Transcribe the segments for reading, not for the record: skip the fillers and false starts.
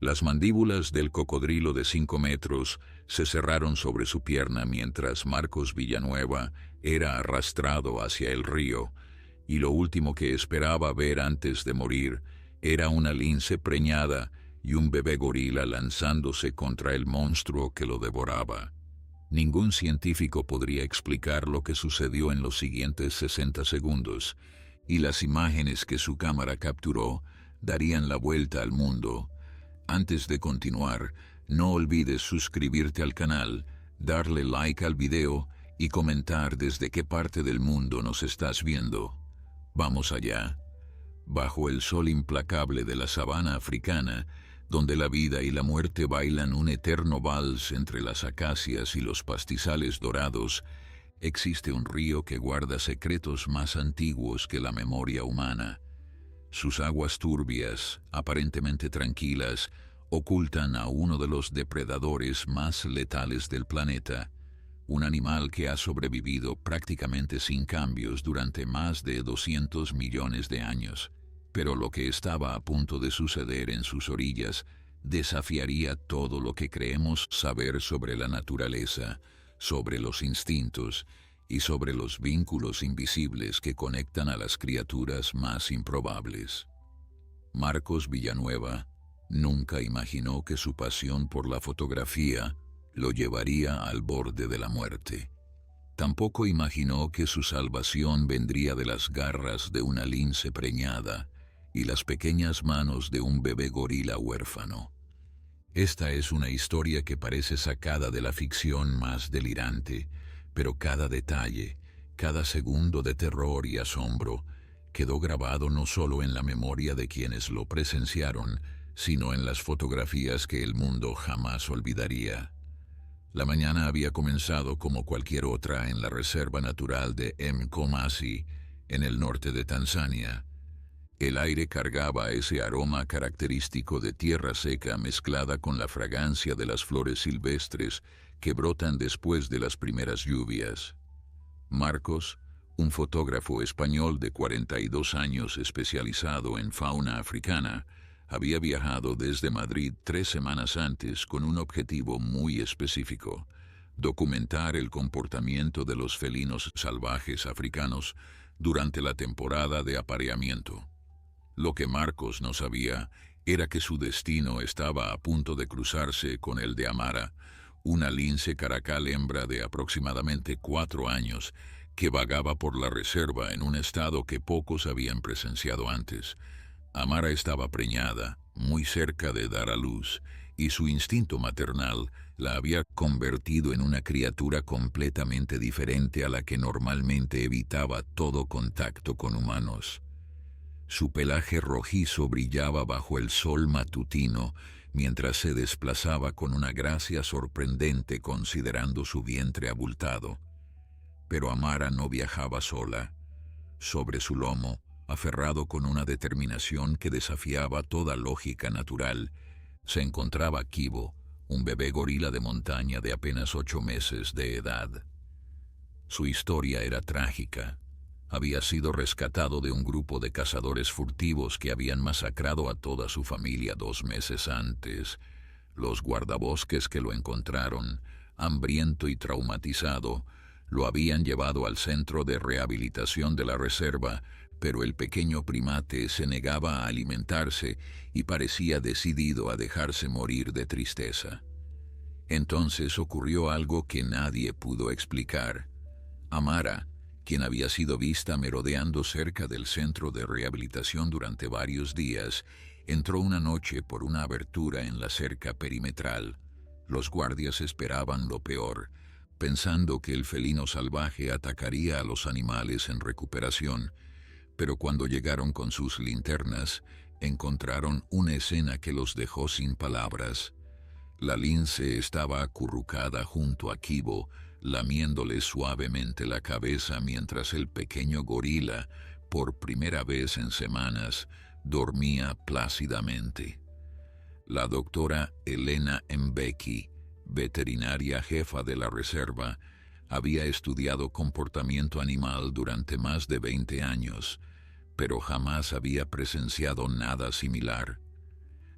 Las mandíbulas del cocodrilo de 5 metros se cerraron sobre su pierna mientras Marcos Villanueva era arrastrado hacia el río, y lo último que esperaba ver antes de morir era una lince preñada y un bebé gorila lanzándose contra el monstruo que lo devoraba. Ningún científico podría explicar lo que sucedió en los siguientes 60 segundos, y las imágenes que su cámara capturó darían la vuelta al mundo. Antes de continuar, no olvides suscribirte al canal, darle like al video y comentar desde qué parte del mundo nos estás viendo. Vamos allá. Bajo el sol implacable de la sabana africana, donde la vida y la muerte bailan un eterno vals entre las acacias y los pastizales dorados, existe un río que guarda secretos más antiguos que la memoria humana. Sus aguas turbias, aparentemente tranquilas, ocultan a uno de los depredadores más letales del planeta, un animal que ha sobrevivido prácticamente sin cambios durante más de 200 millones de años. Pero lo que estaba a punto de suceder en sus orillas desafiaría todo lo que creemos saber sobre la naturaleza, sobre los instintos y sobre los vínculos invisibles que conectan a las criaturas más improbables. Marcos Villanueva nunca imaginó que su pasión por la fotografía lo llevaría al borde de la muerte. Tampoco imaginó que su salvación vendría de las garras de una lince preñada y las pequeñas manos de un bebé gorila huérfano. Esta es una historia que parece sacada de la ficción más delirante, pero cada detalle, cada segundo de terror y asombro, quedó grabado no solo en la memoria de quienes lo presenciaron, sino en las fotografías que el mundo jamás olvidaría. La mañana había comenzado como cualquier otra en la Reserva Natural de Mkomasi, en el norte de Tanzania. El aire cargaba ese aroma característico de tierra seca mezclada con la fragancia de las flores silvestres que brotan después de las primeras lluvias. Marcos, un fotógrafo español de 42 años especializado en fauna africana, había viajado desde Madrid 3 semanas antes con un objetivo muy específico: documentar el comportamiento de los felinos salvajes africanos durante la temporada de apareamiento. Lo que Marcos no sabía era que su destino estaba a punto de cruzarse con el de Amara, una lince caracal hembra de aproximadamente 4 años que vagaba por la reserva en un estado que pocos habían presenciado antes. Amara estaba preñada, muy cerca de dar a luz, y su instinto maternal la había convertido en una criatura completamente diferente a la que normalmente evitaba todo contacto con humanos. Su pelaje rojizo brillaba bajo el sol matutino, mientras se desplazaba con una gracia sorprendente considerando su vientre abultado. Pero Amara no viajaba sola. Sobre su lomo, aferrado con una determinación que desafiaba toda lógica natural, se encontraba Kibo, un bebé gorila de montaña de apenas 8 meses de edad. Su historia era trágica. Había sido rescatado de un grupo de cazadores furtivos que habían masacrado a toda su familia 2 meses antes. Los guardabosques que lo encontraron, hambriento y traumatizado, lo habían llevado al centro de rehabilitación de la reserva, pero el pequeño primate se negaba a alimentarse y parecía decidido a dejarse morir de tristeza. Entonces ocurrió algo que nadie pudo explicar. Amara, quien había sido vista merodeando cerca del centro de rehabilitación durante varios días, entró una noche por una abertura en la cerca perimetral. Los guardias esperaban lo peor, pensando que el felino salvaje atacaría a los animales en recuperación, pero cuando llegaron con sus linternas, encontraron una escena que los dejó sin palabras. La lince estaba acurrucada junto a Kibo, lamiéndole suavemente la cabeza mientras el pequeño gorila, por primera vez en semanas, dormía plácidamente. La doctora Elena Mbeki, veterinaria jefa de la reserva, había estudiado comportamiento animal durante más de 20 años, pero jamás había presenciado nada similar.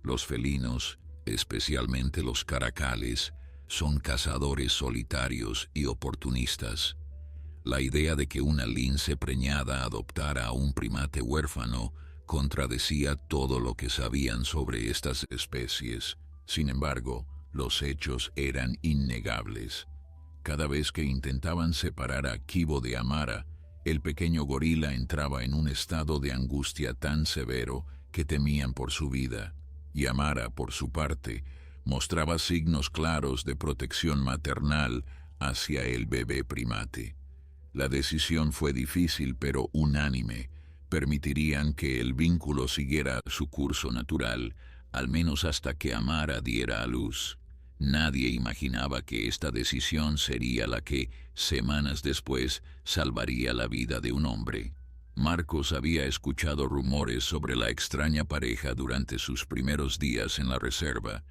Los felinos, especialmente los caracales, son cazadores solitarios y oportunistas. La idea de que una lince preñada adoptara a un primate huérfano contradecía todo lo que sabían sobre estas especies. Sin embargo, los hechos eran innegables. Cada vez que intentaban separar a Kibo de Amara, el pequeño gorila entraba en un estado de angustia tan severo que temían por su vida, y Amara, por su parte, mostraba signos claros de protección maternal hacia el bebé primate. La decisión fue difícil pero unánime. Permitirían que el vínculo siguiera su curso natural, al menos hasta que Amara diera a luz. Nadie imaginaba que esta decisión sería la que, semanas después, salvaría la vida de un hombre. Marcos había escuchado rumores sobre la extraña pareja durante sus primeros días en la reserva.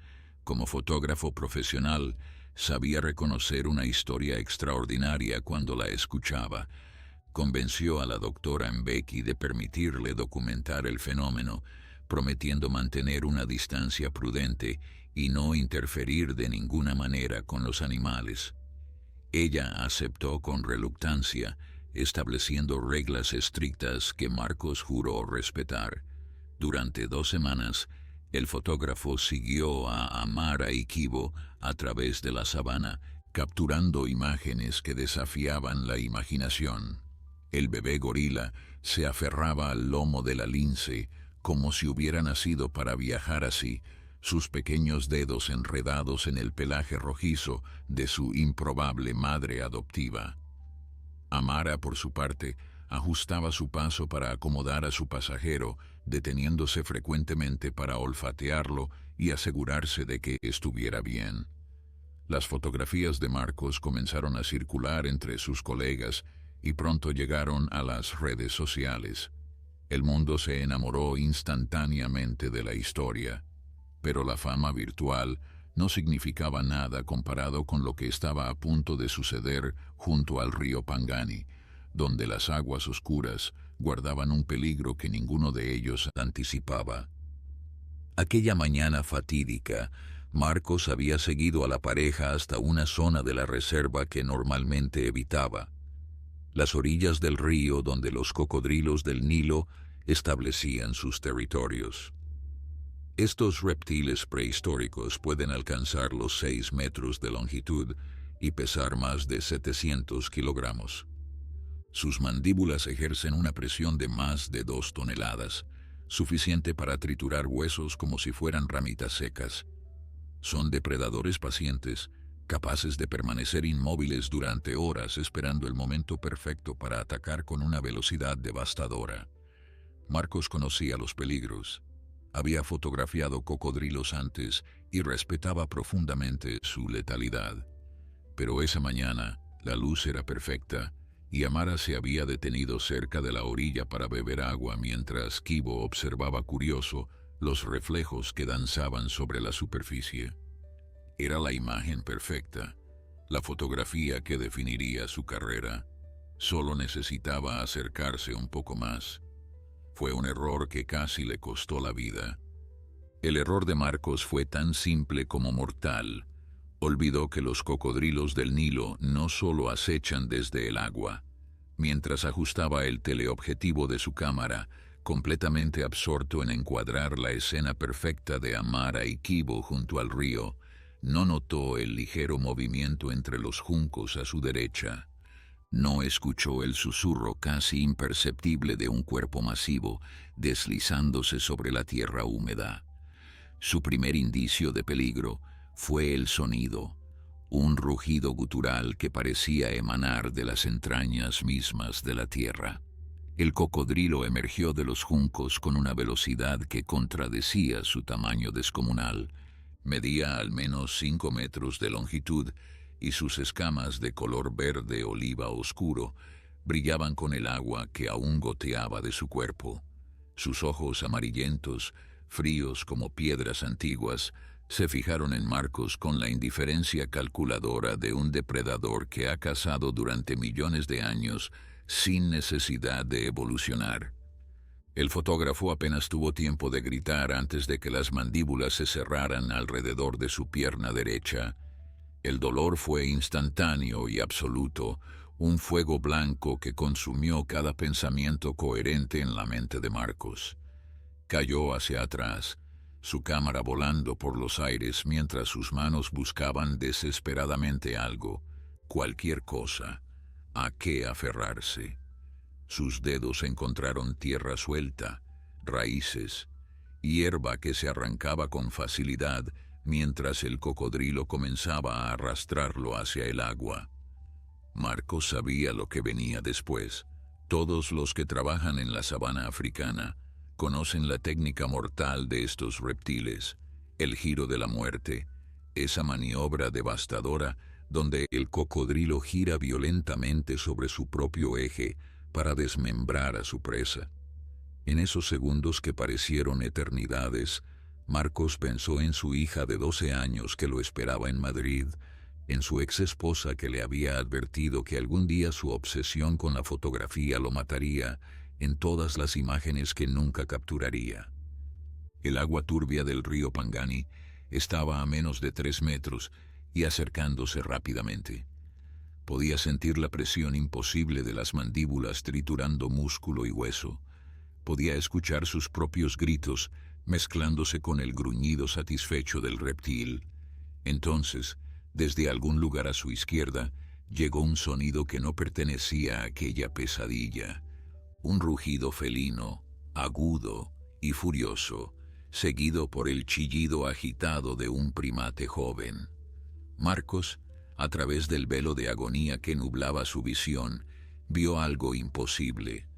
Como fotógrafo profesional, sabía reconocer una historia extraordinaria cuando la escuchaba. Convenció a la doctora Mbeki de permitirle documentar el fenómeno, prometiendo mantener una distancia prudente y no interferir de ninguna manera con los animales. Ella aceptó con reluctancia, estableciendo reglas estrictas que Marcos juró respetar. Durante 2 semanas, el fotógrafo siguió a Amara y Kibo a través de la sabana, capturando imágenes que desafiaban la imaginación. El bebé gorila se aferraba al lomo de la lince como si hubiera nacido para viajar así, sus pequeños dedos enredados en el pelaje rojizo de su improbable madre adoptiva. Amara, por su parte, ajustaba su paso para acomodar a su pasajero, deteniéndose frecuentemente para olfatearlo y asegurarse de que estuviera bien. Las fotografías de Marcos comenzaron a circular entre sus colegas y pronto llegaron a las redes sociales. El mundo se enamoró instantáneamente de la historia, pero la fama virtual no significaba nada comparado con lo que estaba a punto de suceder junto al río Pangani, donde las aguas oscuras guardaban un peligro que ninguno de ellos anticipaba. Aquella mañana fatídica, Marcos había seguido a la pareja hasta una zona de la reserva que normalmente evitaba, las orillas del río donde los cocodrilos del Nilo establecían sus territorios. Estos reptiles prehistóricos pueden alcanzar los 6 metros de longitud y pesar más de 700 kilogramos. Sus mandíbulas ejercen una presión de más de 2 toneladas, suficiente para triturar huesos como si fueran ramitas secas. Son depredadores pacientes, capaces de permanecer inmóviles durante horas esperando el momento perfecto para atacar con una velocidad devastadora. Marcos conocía los peligros. Había fotografiado cocodrilos antes y respetaba profundamente su letalidad. Pero esa mañana, la luz era perfecta y Amara se había detenido cerca de la orilla para beber agua mientras Kibo observaba curioso los reflejos que danzaban sobre la superficie. Era la imagen perfecta, la fotografía que definiría su carrera. Solo necesitaba acercarse un poco más. Fue un error que casi le costó la vida. El error de Marcos fue tan simple como mortal. Olvidó que los cocodrilos del Nilo no solo acechan desde el agua. Mientras ajustaba el teleobjetivo de su cámara, completamente absorto en encuadrar la escena perfecta de Amara y Kibo junto al río, no notó el ligero movimiento entre los juncos a su derecha. No escuchó el susurro casi imperceptible de un cuerpo masivo deslizándose sobre la tierra húmeda. Su primer indicio de peligro fue el sonido, un rugido gutural que parecía emanar de las entrañas mismas de la tierra. El cocodrilo emergió de los juncos con una velocidad que contradecía su tamaño descomunal. Medía al menos 5 metros de longitud y sus escamas de color verde oliva oscuro brillaban con el agua que aún goteaba de su cuerpo. Sus ojos amarillentos, fríos como piedras antiguas, se fijaron en Marcos con la indiferencia calculadora de un depredador que ha cazado durante millones de años sin necesidad de evolucionar. El fotógrafo apenas tuvo tiempo de gritar antes de que las mandíbulas se cerraran alrededor de su pierna derecha. El dolor fue instantáneo y absoluto, un fuego blanco que consumió cada pensamiento coherente en la mente de Marcos. Cayó hacia atrás, su cámara volando por los aires mientras sus manos buscaban desesperadamente algo, cualquier cosa, a qué aferrarse. Sus dedos encontraron tierra suelta, raíces, hierba que se arrancaba con facilidad mientras el cocodrilo comenzaba a arrastrarlo hacia el agua. Marcos sabía lo que venía después. Todos los que trabajan en la sabana africana conocen la técnica mortal de estos reptiles, el giro de la muerte, esa maniobra devastadora donde el cocodrilo gira violentamente sobre su propio eje para desmembrar a su presa. En esos segundos que parecieron eternidades, Marcos pensó en su hija de 12 años que lo esperaba en Madrid, en su ex esposa que le había advertido que algún día su obsesión con la fotografía lo mataría, en todas las imágenes que nunca capturaría. El agua turbia del río Pangani estaba a menos de 3 metros y acercándose rápidamente. Podía sentir la presión imposible de las mandíbulas triturando músculo y hueso. Podía escuchar sus propios gritos mezclándose con el gruñido satisfecho del reptil. Entonces, desde algún lugar a su izquierda, llegó un sonido que no pertenecía a aquella pesadilla. Un rugido felino, agudo y furioso, seguido por el chillido agitado de un primate joven. Marcos, a través del velo de agonía que nublaba su visión, vio algo imposible.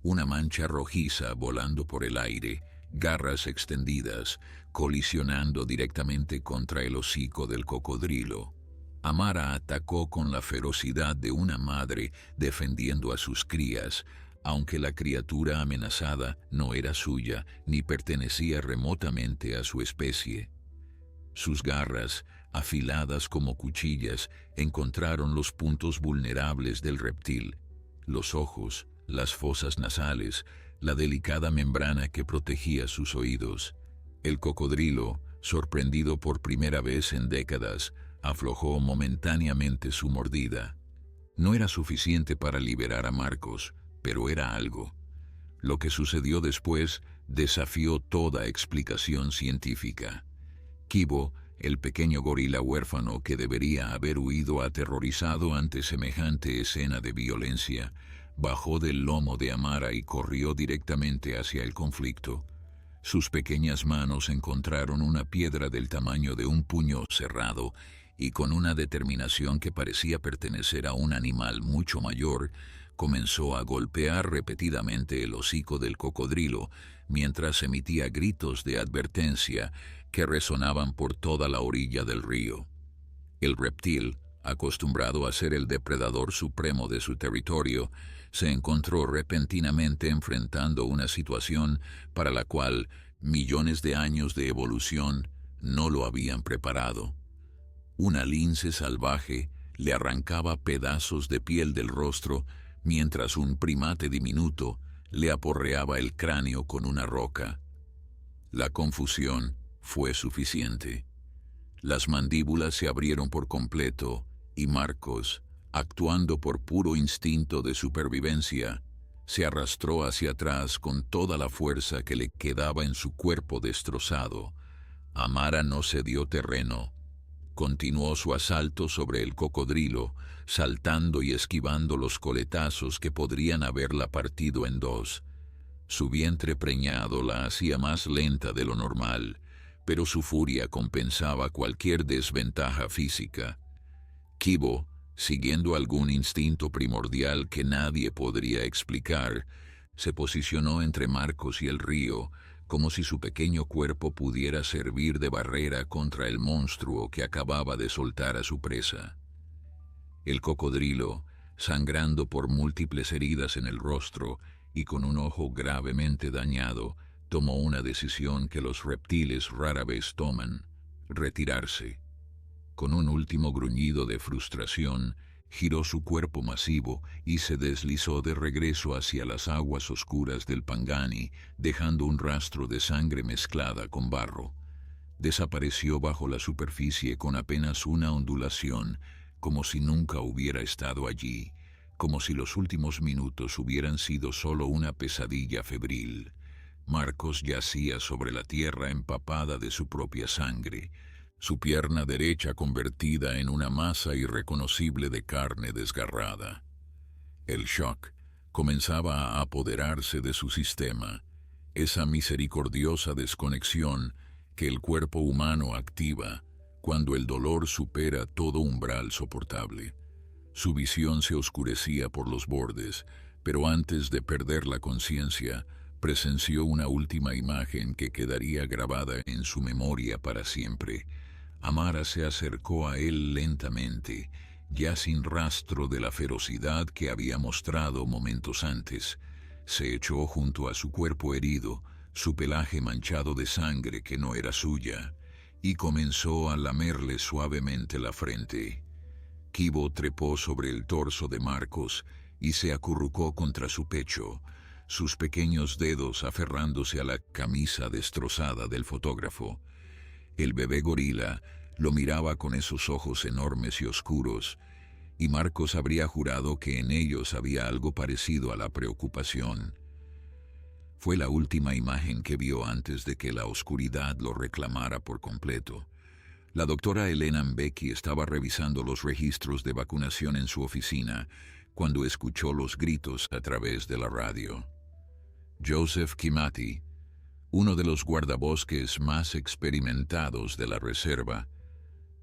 Una mancha rojiza volando por el aire, garras extendidas, colisionando directamente contra el hocico del cocodrilo. Amara atacó con la ferocidad de una madre defendiendo a sus crías, aunque la criatura amenazada no era suya ni pertenecía remotamente a su especie. Sus garras, afiladas como cuchillas, encontraron los puntos vulnerables del reptil, los ojos, las fosas nasales, la delicada membrana que protegía sus oídos. El cocodrilo, sorprendido por primera vez en décadas, aflojó momentáneamente su mordida. No era suficiente para liberar a Marcos, pero era algo. Lo que sucedió después desafió toda explicación científica. Kibo, el pequeño gorila huérfano que debería haber huido aterrorizado ante semejante escena de violencia, bajó del lomo de Amara y corrió directamente hacia el conflicto. Sus pequeñas manos encontraron una piedra del tamaño de un puño cerrado y con una determinación que parecía pertenecer a un animal mucho mayor, comenzó a golpear repetidamente el hocico del cocodrilo mientras emitía gritos de advertencia que resonaban por toda la orilla del río. El reptil, acostumbrado a ser el depredador supremo de su territorio, se encontró repentinamente enfrentando una situación para la cual millones de años de evolución no lo habían preparado. Una lince salvaje le arrancaba pedazos de piel del rostro mientras un primate diminuto le aporreaba el cráneo con una roca. La confusión fue suficiente. Las mandíbulas se abrieron por completo y Marcos, actuando por puro instinto de supervivencia, se arrastró hacia atrás con toda la fuerza que le quedaba en su cuerpo destrozado. Amara no cedió terreno. Continuó su asalto sobre el cocodrilo, saltando y esquivando los coletazos que podrían haberla partido en dos. Su vientre preñado la hacía más lenta de lo normal, pero su furia compensaba cualquier desventaja física. Kibo, siguiendo algún instinto primordial que nadie podría explicar, se posicionó entre Marcos y el río, como si su pequeño cuerpo pudiera servir de barrera contra el monstruo que acababa de soltar a su presa. El cocodrilo, sangrando por múltiples heridas en el rostro y con un ojo gravemente dañado, tomó una decisión que los reptiles rara vez toman: retirarse. Con un último gruñido de frustración, Giró su cuerpo masivo y se deslizó de regreso hacia las aguas oscuras del Pangani, dejando un rastro de sangre mezclada con barro. Desapareció bajo la superficie con apenas una ondulación, como si nunca hubiera estado allí, como si los últimos minutos hubieran sido solo una pesadilla febril. Marcos yacía sobre la tierra empapada de su propia sangre, su pierna derecha convertida en una masa irreconocible de carne desgarrada. El shock comenzaba a apoderarse de su sistema, esa misericordiosa desconexión que el cuerpo humano activa cuando el dolor supera todo umbral soportable. Su visión se oscurecía por los bordes, pero antes de perder la conciencia, presenció una última imagen que quedaría grabada en su memoria para siempre. Amara se acercó a él lentamente, ya sin rastro de la ferocidad que había mostrado momentos antes. Se echó junto a su cuerpo herido, su pelaje manchado de sangre que no era suya, y comenzó a lamerle suavemente la frente. Kibo trepó sobre el torso de Marcos y se acurrucó contra su pecho, sus pequeños dedos aferrándose a la camisa destrozada del fotógrafo. El bebé gorila lo miraba con esos ojos enormes y oscuros, y Marcos habría jurado que en ellos había algo parecido a la preocupación. Fue la última imagen que vio antes de que la oscuridad lo reclamara por completo. La doctora Elena Mbeki estaba revisando los registros de vacunación en su oficina cuando escuchó los gritos a través de la radio. Joseph Kimati, uno de los guardabosques más experimentados de la reserva,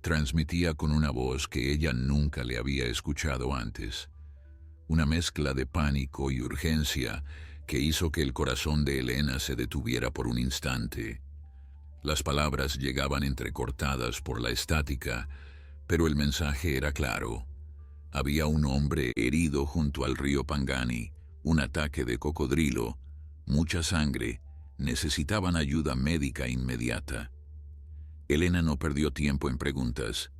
transmitía con una voz que ella nunca le había escuchado antes. Una mezcla de pánico y urgencia que hizo que el corazón de Elena se detuviera por un instante. Las palabras llegaban entrecortadas por la estática, pero el mensaje era claro. Había un hombre herido junto al río Pangani, un ataque de cocodrilo, mucha sangre, necesitaban ayuda médica inmediata. Elena no perdió tiempo en preguntas.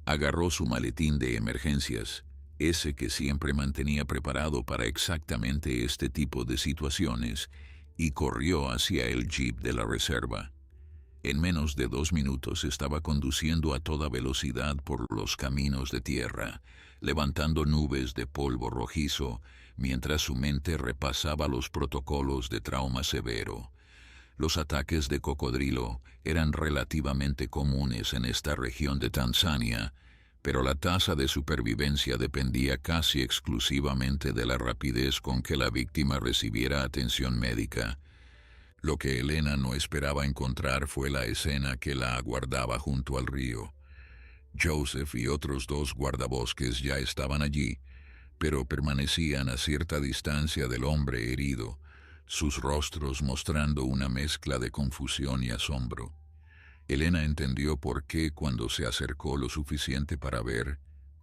Agarró su maletín de emergencias, ese que siempre mantenía preparado para exactamente este tipo de situaciones, y corrió hacia el jeep de la reserva. En menos de 2 minutos estaba conduciendo a toda velocidad por los caminos de tierra, levantando nubes de polvo rojizo, mientras su mente repasaba los protocolos de trauma severo. Los ataques de cocodrilo eran relativamente comunes en esta región de Tanzania, pero la tasa de supervivencia dependía casi exclusivamente de la rapidez con que la víctima recibiera atención médica. Lo que Elena no esperaba encontrar fue la escena que la aguardaba junto al río. Joseph y otros 2 guardabosques ya estaban allí, pero permanecían a cierta distancia del hombre herido, sus rostros mostrando una mezcla de confusión y asombro. Elena entendió por qué cuando se acercó lo suficiente para ver,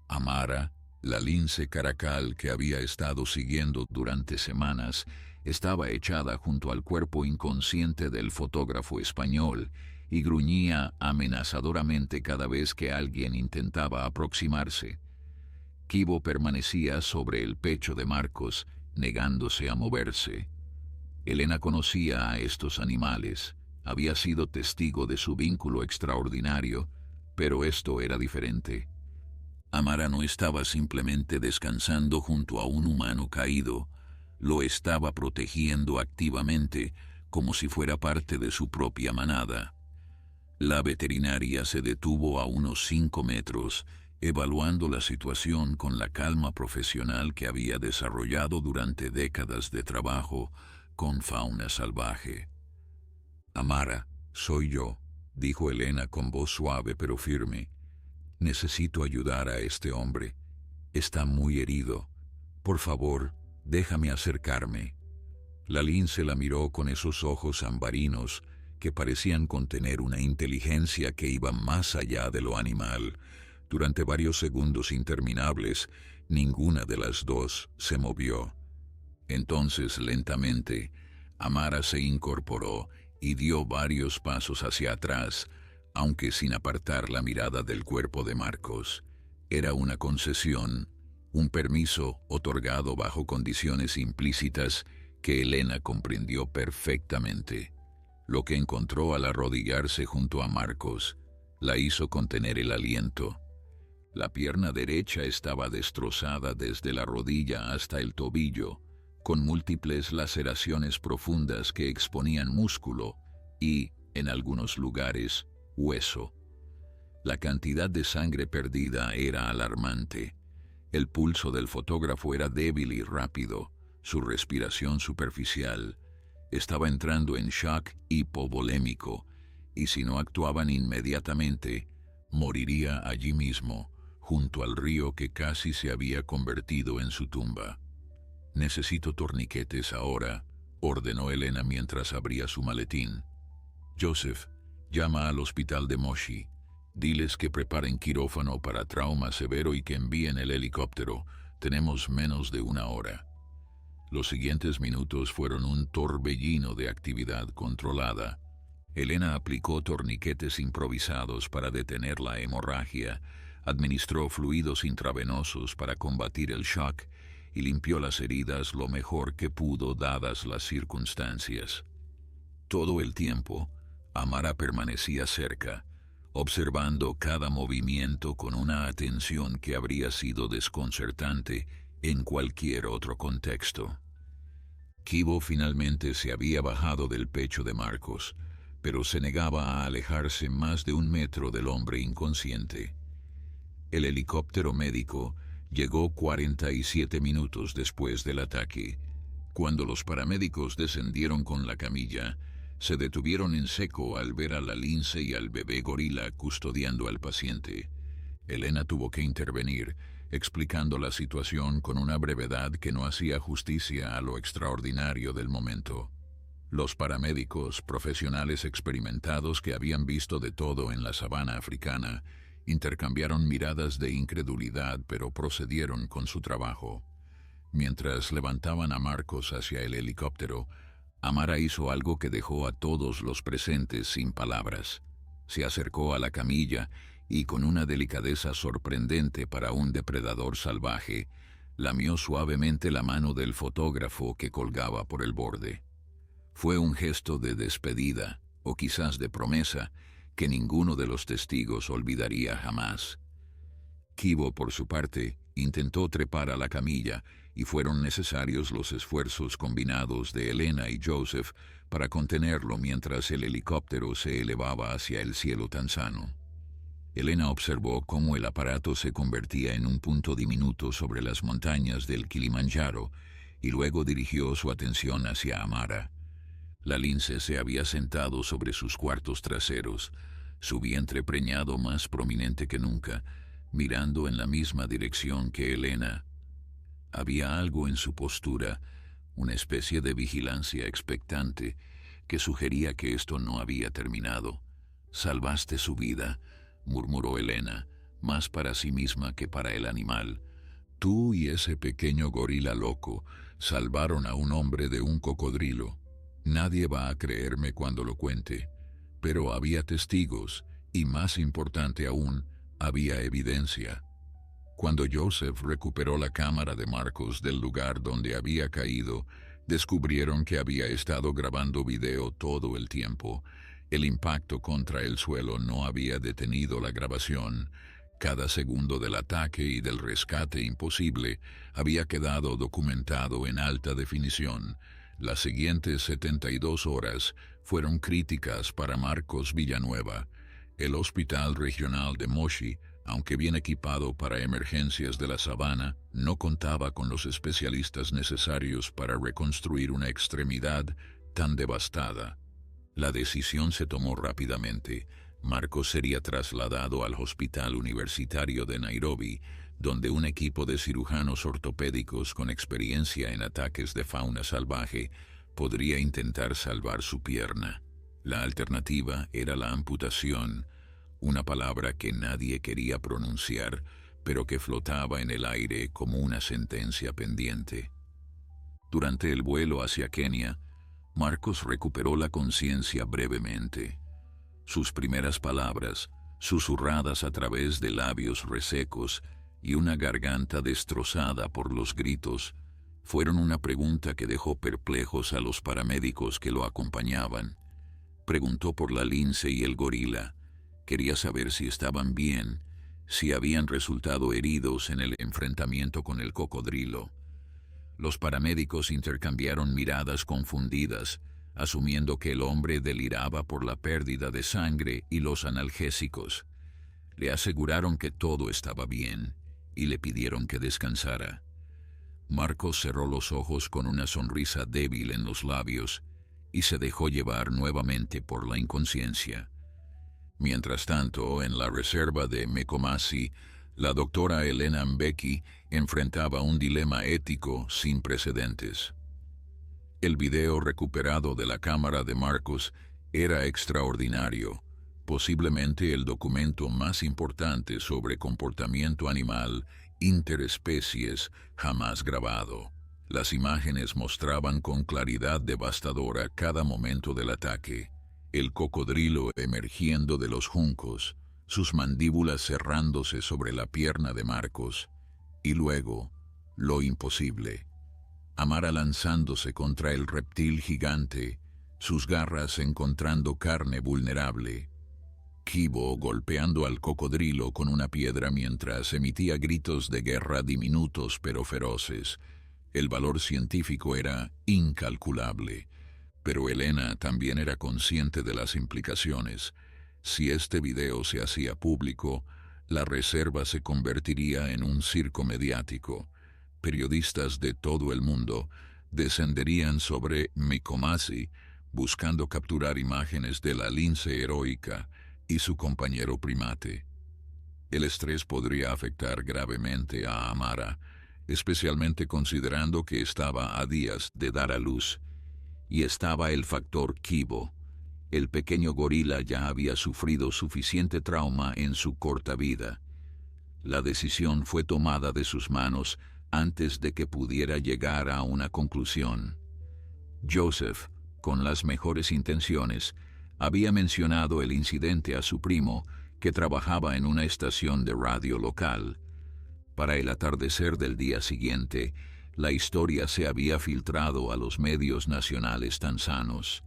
Amara, la lince caracal que había estado siguiendo durante semanas, estaba echada junto al cuerpo inconsciente del fotógrafo español y gruñía amenazadoramente cada vez que alguien intentaba aproximarse. Kibo permanecía sobre el pecho de Marcos, negándose a moverse. Elena conocía a estos animales, había sido testigo de su vínculo extraordinario, pero esto era diferente. Amara no estaba simplemente descansando junto a un humano caído, lo estaba protegiendo activamente, como si fuera parte de su propia manada. La veterinaria se detuvo a unos 5 metros, evaluando la situación con la calma profesional que había desarrollado durante décadas de trabajo con fauna salvaje. «Amara, soy yo», dijo Elena con voz suave pero firme. «Necesito ayudar a este hombre. Está muy herido. Por favor, déjame acercarme». La lince la miró con esos ojos ambarinos que parecían contener una inteligencia que iba más allá de lo animal. Durante varios segundos interminables, ninguna de las 2 se movió. Entonces, lentamente, Amara se incorporó y dio varios pasos hacia atrás, aunque sin apartar la mirada del cuerpo de Marcos. Era una concesión, un permiso otorgado bajo condiciones implícitas que Elena comprendió perfectamente. Lo que encontró al arrodillarse junto a Marcos la hizo contener el aliento. La pierna derecha estaba destrozada desde la rodilla hasta el tobillo, con múltiples laceraciones profundas que exponían músculo y, en algunos lugares, hueso. La cantidad de sangre perdida era alarmante. El pulso del fotógrafo era débil y rápido, su respiración superficial. Estaba entrando en shock hipovolémico, y si no actuaban inmediatamente, moriría allí mismo, junto al río que casi se había convertido en su tumba. «Necesito torniquetes ahora», ordenó Elena mientras abría su maletín. «Joseph, llama al hospital de Moshi. Diles que preparen quirófano para trauma severo y que envíen el helicóptero. Tenemos menos de una hora». Los siguientes minutos fueron un torbellino de actividad controlada. Elena aplicó torniquetes improvisados para detener la hemorragia, administró fluidos intravenosos para combatir el shock y limpió las heridas lo mejor que pudo dadas las circunstancias. Todo el tiempo, Amara permanecía cerca, observando cada movimiento con una atención que habría sido desconcertante en cualquier otro contexto. Kibo finalmente se había bajado del pecho de Marcos, pero se negaba a alejarse más de 1 metro del hombre inconsciente. El helicóptero médico llegó 47 minutos después del ataque. Cuando los paramédicos descendieron con la camilla, se detuvieron en seco al ver a la lince y al bebé gorila custodiando al paciente. Elena tuvo que intervenir, explicando la situación con una brevedad que no hacía justicia a lo extraordinario del momento. Los paramédicos, profesionales experimentados que habían visto de todo en la sabana africana, intercambiaron miradas de incredulidad, pero procedieron con su trabajo. Mientras levantaban a Marcos hacia el helicóptero, Amara hizo algo que dejó a todos los presentes sin palabras. Se acercó a la camilla y, con una delicadeza sorprendente para un depredador salvaje, lamió suavemente la mano del fotógrafo que colgaba por el borde. Fue un gesto de despedida, o quizás de promesa, que ninguno de los testigos olvidaría jamás. Kibo, por su parte, intentó trepar a la camilla y fueron necesarios los esfuerzos combinados de Elena y Joseph para contenerlo mientras el helicóptero se elevaba hacia el cielo tanzano. Elena observó cómo el aparato se convertía en un punto diminuto sobre las montañas del Kilimanjaro y luego dirigió su atención hacia Amara. La lince se había sentado sobre sus cuartos traseros, su vientre preñado más prominente que nunca, mirando en la misma dirección que Elena. Había algo en su postura, una especie de vigilancia expectante, que sugería que esto no había terminado. «Salvaste su vida», murmuró Elena, más para sí misma que para el animal. «Tú y ese pequeño gorila loco salvaron a un hombre de un cocodrilo. Nadie va a creerme cuando lo cuente, pero había testigos y, más importante aún, había evidencia». Cuando Joseph recuperó la cámara de Marcos del lugar donde había caído, descubrieron que había estado grabando video todo el tiempo. El impacto contra el suelo no había detenido la grabación. Cada segundo del ataque y del rescate imposible había quedado documentado en alta definición. Las siguientes 72 horas fueron críticas para Marcos Villanueva. El Hospital Regional de Moshi, aunque bien equipado para emergencias de la sabana, no contaba con los especialistas necesarios para reconstruir una extremidad tan devastada. La decisión se tomó rápidamente. Marcos sería trasladado al Hospital Universitario de Nairobi, donde un equipo de cirujanos ortopédicos con experiencia en ataques de fauna salvaje podría intentar salvar su pierna. La alternativa era la amputación, una palabra que nadie quería pronunciar, pero que flotaba en el aire como una sentencia pendiente. Durante el vuelo hacia Kenia, Marcos recuperó la conciencia brevemente. Sus primeras palabras, susurradas a través de labios resecos, y una garganta destrozada por los gritos fueron una pregunta que dejó perplejos a los paramédicos que lo acompañaban. Preguntó por la lince y el gorila. Quería saber si estaban bien, si habían resultado heridos en el enfrentamiento con el cocodrilo. Los paramédicos intercambiaron miradas confundidas, asumiendo que el hombre deliraba por la pérdida de sangre y los analgésicos. Le aseguraron que todo estaba bien y le pidieron que descansara. Marcos cerró los ojos con una sonrisa débil en los labios y se dejó llevar nuevamente por la inconsciencia. Mientras tanto, en la reserva de Mekomasi, la doctora Elena Mbeki enfrentaba un dilema ético sin precedentes. El video recuperado de la cámara de Marcos era extraordinario, posiblemente el documento más importante sobre comportamiento animal interespecies jamás grabado. Las imágenes mostraban con claridad devastadora cada momento del ataque. El cocodrilo emergiendo de los juncos, sus mandíbulas cerrándose sobre la pierna de Marcos, y luego, lo imposible. Amara lanzándose contra el reptil gigante, sus garras encontrando carne vulnerable. Kibo golpeando al cocodrilo con una piedra mientras emitía gritos de guerra diminutos pero feroces. El valor científico era incalculable, pero Elena también era consciente de las implicaciones. Si este video se hacía público, la reserva se convertiría en un circo mediático. Periodistas de todo el mundo descenderían sobre Mekomasi buscando capturar imágenes de la lince heroica y su compañero primate. El estrés podría afectar gravemente a Amara, especialmente considerando que estaba a días de dar a luz. Y estaba el factor Kibo. El pequeño gorila ya había sufrido suficiente trauma en su corta vida. La decisión fue tomada de sus manos antes de que pudiera llegar a una conclusión. Joseph, con las mejores intenciones, había mencionado el incidente a su primo, que trabajaba en una estación de radio local. Para el atardecer del día siguiente, la historia se había filtrado a los medios nacionales tanzanos.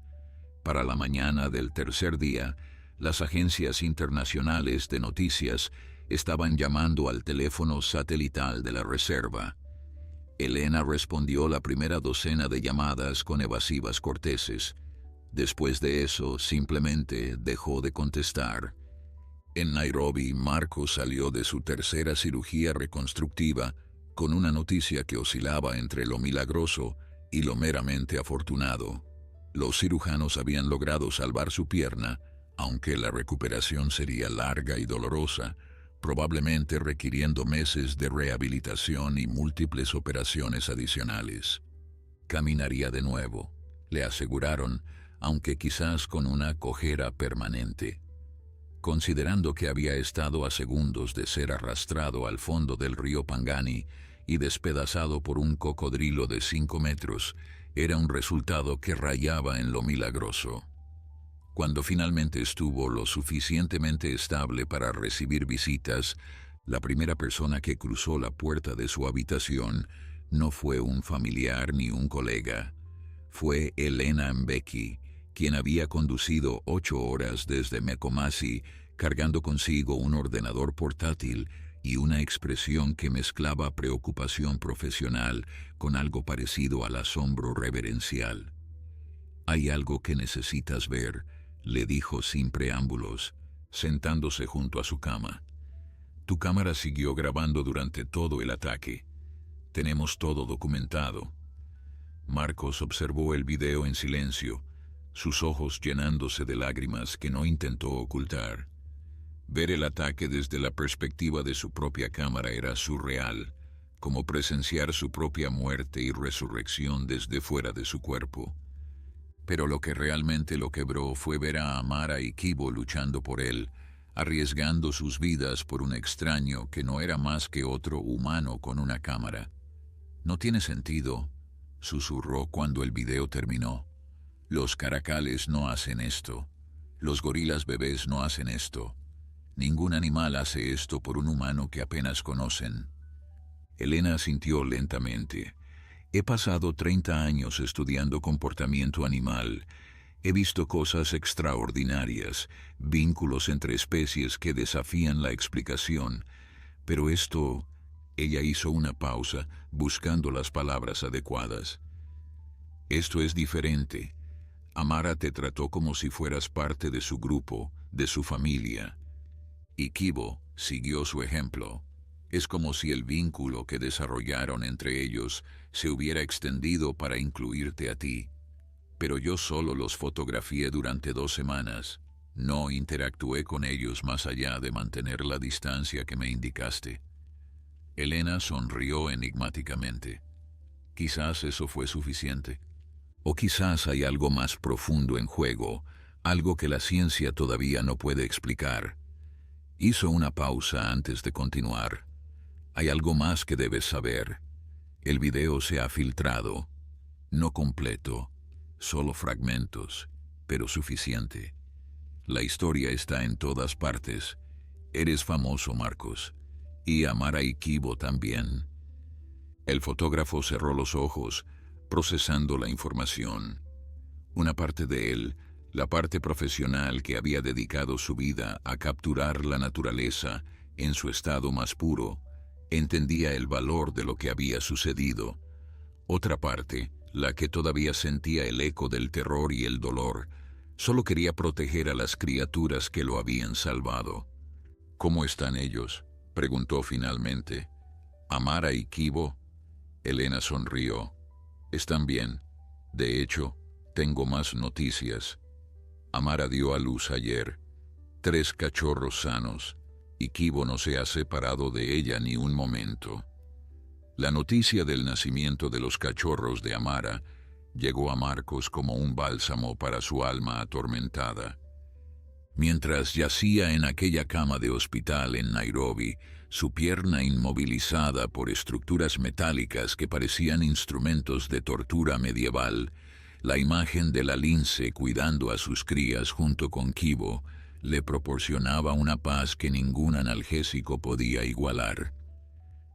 Para la mañana del tercer día, las agencias internacionales de noticias estaban llamando al teléfono satelital de la reserva. Elena respondió la primera docena de llamadas con evasivas corteses. Después de eso, simplemente dejó de contestar. En Nairobi, Marcos salió de su tercera cirugía reconstructiva con una noticia que oscilaba entre lo milagroso y lo meramente afortunado. Los cirujanos habían logrado salvar su pierna, aunque la recuperación sería larga y dolorosa, probablemente requiriendo meses de rehabilitación y múltiples operaciones adicionales. Caminaría de nuevo, le aseguraron, aunque quizás con una cojera permanente. Considerando que había estado a segundos de ser arrastrado al fondo del río Pangani y despedazado por un cocodrilo de 5 metros, era un resultado que rayaba en lo milagroso. Cuando finalmente estuvo lo suficientemente estable para recibir visitas, la primera persona que cruzó la puerta de su habitación no fue un familiar ni un colega. Fue Elena Mbeki, quien había conducido 8 horas desde Mekomasi, cargando consigo un ordenador portátil y una expresión que mezclaba preocupación profesional con algo parecido al asombro reverencial. «Hay algo que necesitas ver», le dijo sin preámbulos, sentándose junto a su cama. «Tu cámara siguió grabando durante todo el ataque. Tenemos todo documentado». Marcos observó el video en silencio, sus ojos llenándose de lágrimas que no intentó ocultar. Ver el ataque desde la perspectiva de su propia cámara era surreal, como presenciar su propia muerte y resurrección desde fuera de su cuerpo. Pero lo que realmente lo quebró fue ver a Amara y Kibo luchando por él, arriesgando sus vidas por un extraño que no era más que otro humano con una cámara. «No tiene sentido», susurró cuando el video terminó. «Los caracales no hacen esto. Los gorilas bebés no hacen esto. Ningún animal hace esto por un humano que apenas conocen. Elena asintió lentamente. He pasado 30 años estudiando comportamiento animal. He visto cosas extraordinarias, vínculos entre especies que desafían la explicación. Pero esto... Ella hizo una pausa, buscando las palabras adecuadas. Esto es diferente. Amara te trató como si fueras parte de su grupo, de su familia. Y Kibo siguió su ejemplo. Es como si el vínculo que desarrollaron entre ellos se hubiera extendido para incluirte a ti. Pero yo solo los fotografié durante 2 semanas. No interactué con ellos más allá de mantener la distancia que me indicaste. Elena sonrió enigmáticamente. Quizás eso fue suficiente. O quizás hay algo más profundo en juego, algo que la ciencia todavía no puede explicar. Hizo una pausa antes de continuar. Hay algo más que debes saber. El video se ha filtrado. No completo, solo fragmentos, pero suficiente. La historia está en todas partes. Eres famoso, Marcos. Y Amara y Kibo también. El fotógrafo cerró los ojos, procesando la información. Una parte de él, la parte profesional que había dedicado su vida a capturar la naturaleza en su estado más puro, entendía el valor de lo que había sucedido. Otra parte, la que todavía sentía el eco del terror y el dolor, solo quería proteger a las criaturas que lo habían salvado. ¿Cómo están ellos?, preguntó finalmente. ¿Amara y Kibo? Elena sonrió. Están bien. De hecho, tengo más noticias. Amara dio a luz ayer. 3 cachorros sanos, y Kibo no se ha separado de ella ni un momento. La noticia del nacimiento de los cachorros de Amara llegó a Marcos como un bálsamo para su alma atormentada. Mientras yacía en aquella cama de hospital en Nairobi, su pierna inmovilizada por estructuras metálicas que parecían instrumentos de tortura medieval, la imagen de la lince cuidando a sus crías junto con Kibo le proporcionaba una paz que ningún analgésico podía igualar.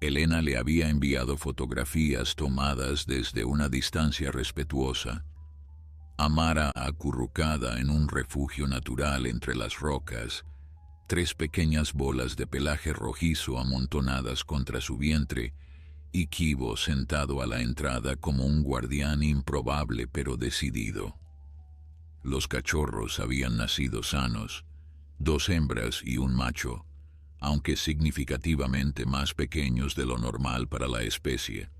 Elena le había enviado fotografías tomadas desde una distancia respetuosa. Amara acurrucada en un refugio natural entre las rocas, 3 pequeñas bolas de pelaje rojizo amontonadas contra su vientre, y Kibo sentado a la entrada como un guardián improbable pero decidido. Los cachorros habían nacido sanos, 2 hembras y un macho, aunque significativamente más pequeños de lo normal para la especie.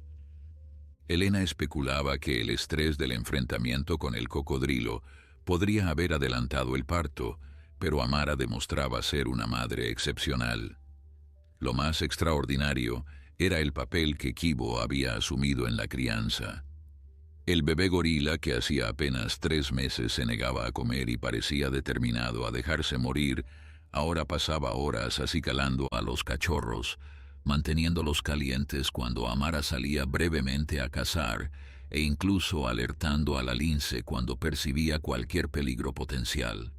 Elena especulaba que el estrés del enfrentamiento con el cocodrilo podría haber adelantado el parto, pero Amara demostraba ser una madre excepcional. Lo más extraordinario era el papel que Kibo había asumido en la crianza. El bebé gorila, que hacía apenas 3 meses se negaba a comer y parecía determinado a dejarse morir, ahora pasaba horas acicalando a los cachorros, manteniéndolos calientes cuando Amara salía brevemente a cazar e incluso alertando a la lince cuando percibía cualquier peligro potencial.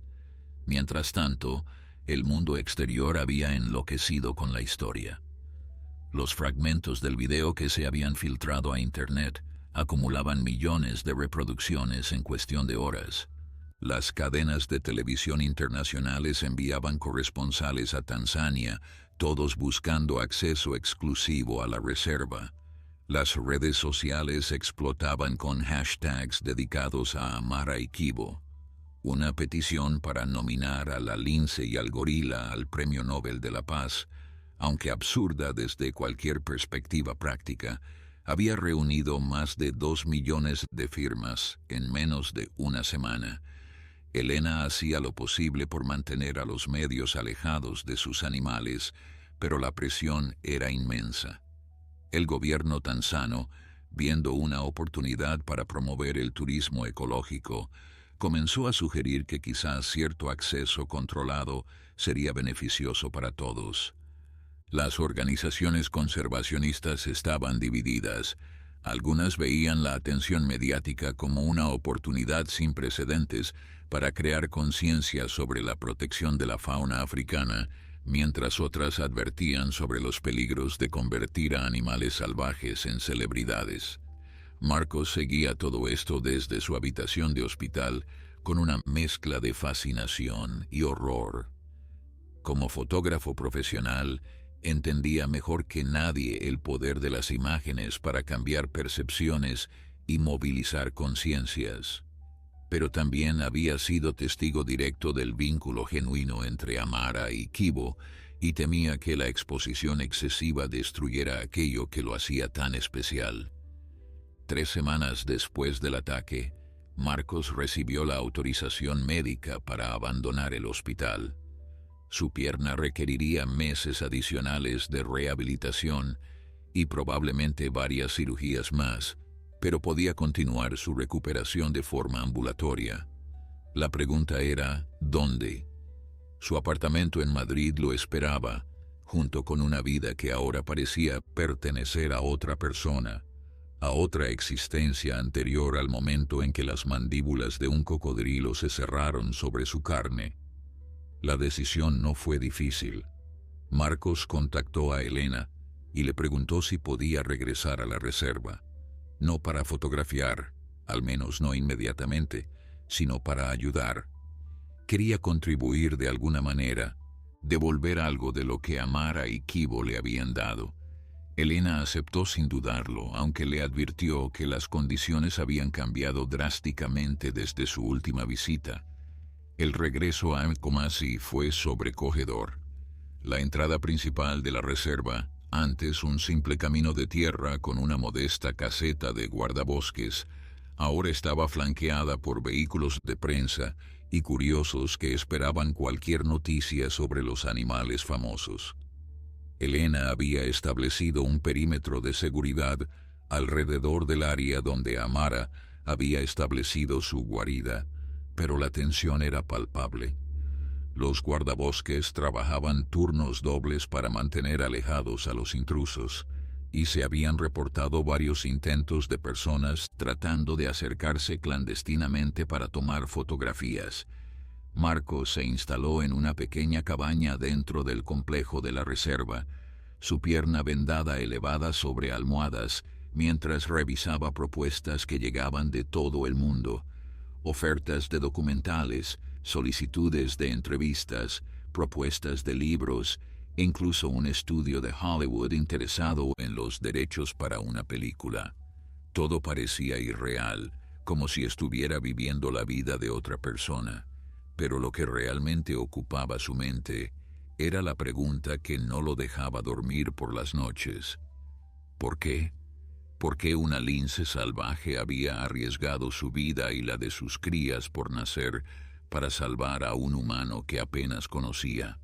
Mientras tanto, el mundo exterior había enloquecido con la historia. Los fragmentos del video que se habían filtrado a Internet acumulaban millones de reproducciones en cuestión de horas. Las cadenas de televisión internacionales enviaban corresponsales a Tanzania, todos buscando acceso exclusivo a la reserva. Las redes sociales explotaban con hashtags dedicados a Amara y Kibo. Una petición para nominar a la lince y al gorila al Premio Nobel de la Paz, aunque absurda desde cualquier perspectiva práctica, había reunido más de 2 millones de firmas en menos de una semana. Elena hacía lo posible por mantener a los medios alejados de sus animales, pero la presión era inmensa. El gobierno tanzano, viendo una oportunidad para promover el turismo ecológico, comenzó a sugerir que quizás cierto acceso controlado sería beneficioso para todos. Las organizaciones conservacionistas estaban divididas. Algunas veían la atención mediática como una oportunidad sin precedentes para crear conciencia sobre la protección de la fauna africana, mientras otras advertían sobre los peligros de convertir a animales salvajes en celebridades. Marcos seguía todo esto desde su habitación de hospital con una mezcla de fascinación y horror. Como fotógrafo profesional, entendía mejor que nadie el poder de las imágenes para cambiar percepciones y movilizar conciencias. Pero también había sido testigo directo del vínculo genuino entre Amara y Kibo, y temía que la exposición excesiva destruyera aquello que lo hacía tan especial. 3 semanas después del ataque, Marcos recibió la autorización médica para abandonar el hospital. Su pierna requeriría meses adicionales de rehabilitación y probablemente varias cirugías más, pero podía continuar su recuperación de forma ambulatoria. La pregunta era, ¿dónde? Su apartamento en Madrid lo esperaba, junto con una vida que ahora parecía pertenecer a otra persona, a otra existencia anterior al momento en que las mandíbulas de un cocodrilo se cerraron sobre su carne. La decisión no fue difícil. Marcos contactó a Elena y le preguntó si podía regresar a la reserva. No para fotografiar, al menos no inmediatamente, sino para ayudar. Quería contribuir de alguna manera, devolver algo de lo que Amara y Kibo le habían dado. Elena aceptó sin dudarlo, aunque le advirtió que las condiciones habían cambiado drásticamente desde su última visita. El regreso a Kumasi fue sobrecogedor. La entrada principal de la reserva, antes un simple camino de tierra con una modesta caseta de guardabosques, ahora estaba flanqueada por vehículos de prensa y curiosos que esperaban cualquier noticia sobre los animales famosos. Elena había establecido un perímetro de seguridad alrededor del área donde Amara había establecido su guarida, pero la tensión era palpable. Los guardabosques trabajaban turnos dobles para mantener alejados a los intrusos, y se habían reportado varios intentos de personas tratando de acercarse clandestinamente para tomar fotografías. Marcos se instaló en una pequeña cabaña dentro del complejo de la reserva, su pierna vendada elevada sobre almohadas, mientras revisaba propuestas que llegaban de todo el mundo, ofertas de documentales, solicitudes de entrevistas, propuestas de libros, incluso un estudio de Hollywood interesado en los derechos para una película. Todo parecía irreal, como si estuviera viviendo la vida de otra persona, pero lo que realmente ocupaba su mente era la pregunta que no lo dejaba dormir por las noches. ¿Por qué? ¿Por qué una lince salvaje había arriesgado su vida y la de sus crías por nacer para salvar a un humano que apenas conocía?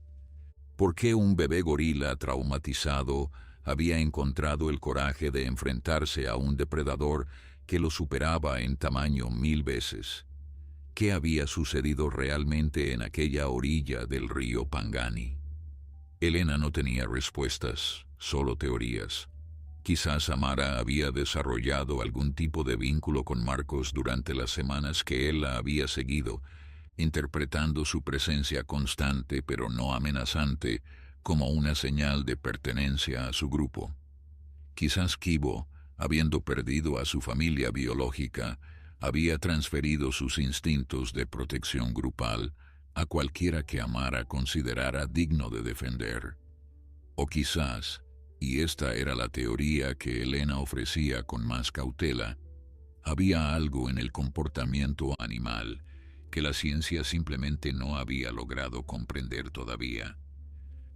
¿Por qué un bebé gorila traumatizado había encontrado el coraje de enfrentarse a un depredador que lo superaba en tamaño 1000 veces? ¿Qué había sucedido realmente en aquella orilla del río Pangani? Elena no tenía respuestas, solo teorías. Quizás Amara había desarrollado algún tipo de vínculo con Marcos durante las semanas que él la había seguido, interpretando su presencia constante pero no amenazante como una señal de pertenencia a su grupo. Quizás Kibo, habiendo perdido a su familia biológica, había transferido sus instintos de protección grupal a cualquiera que Amara considerara digno de defender. O quizás, y esta era la teoría que Elena ofrecía con más cautela, había algo en el comportamiento animal que la ciencia simplemente no había logrado comprender todavía.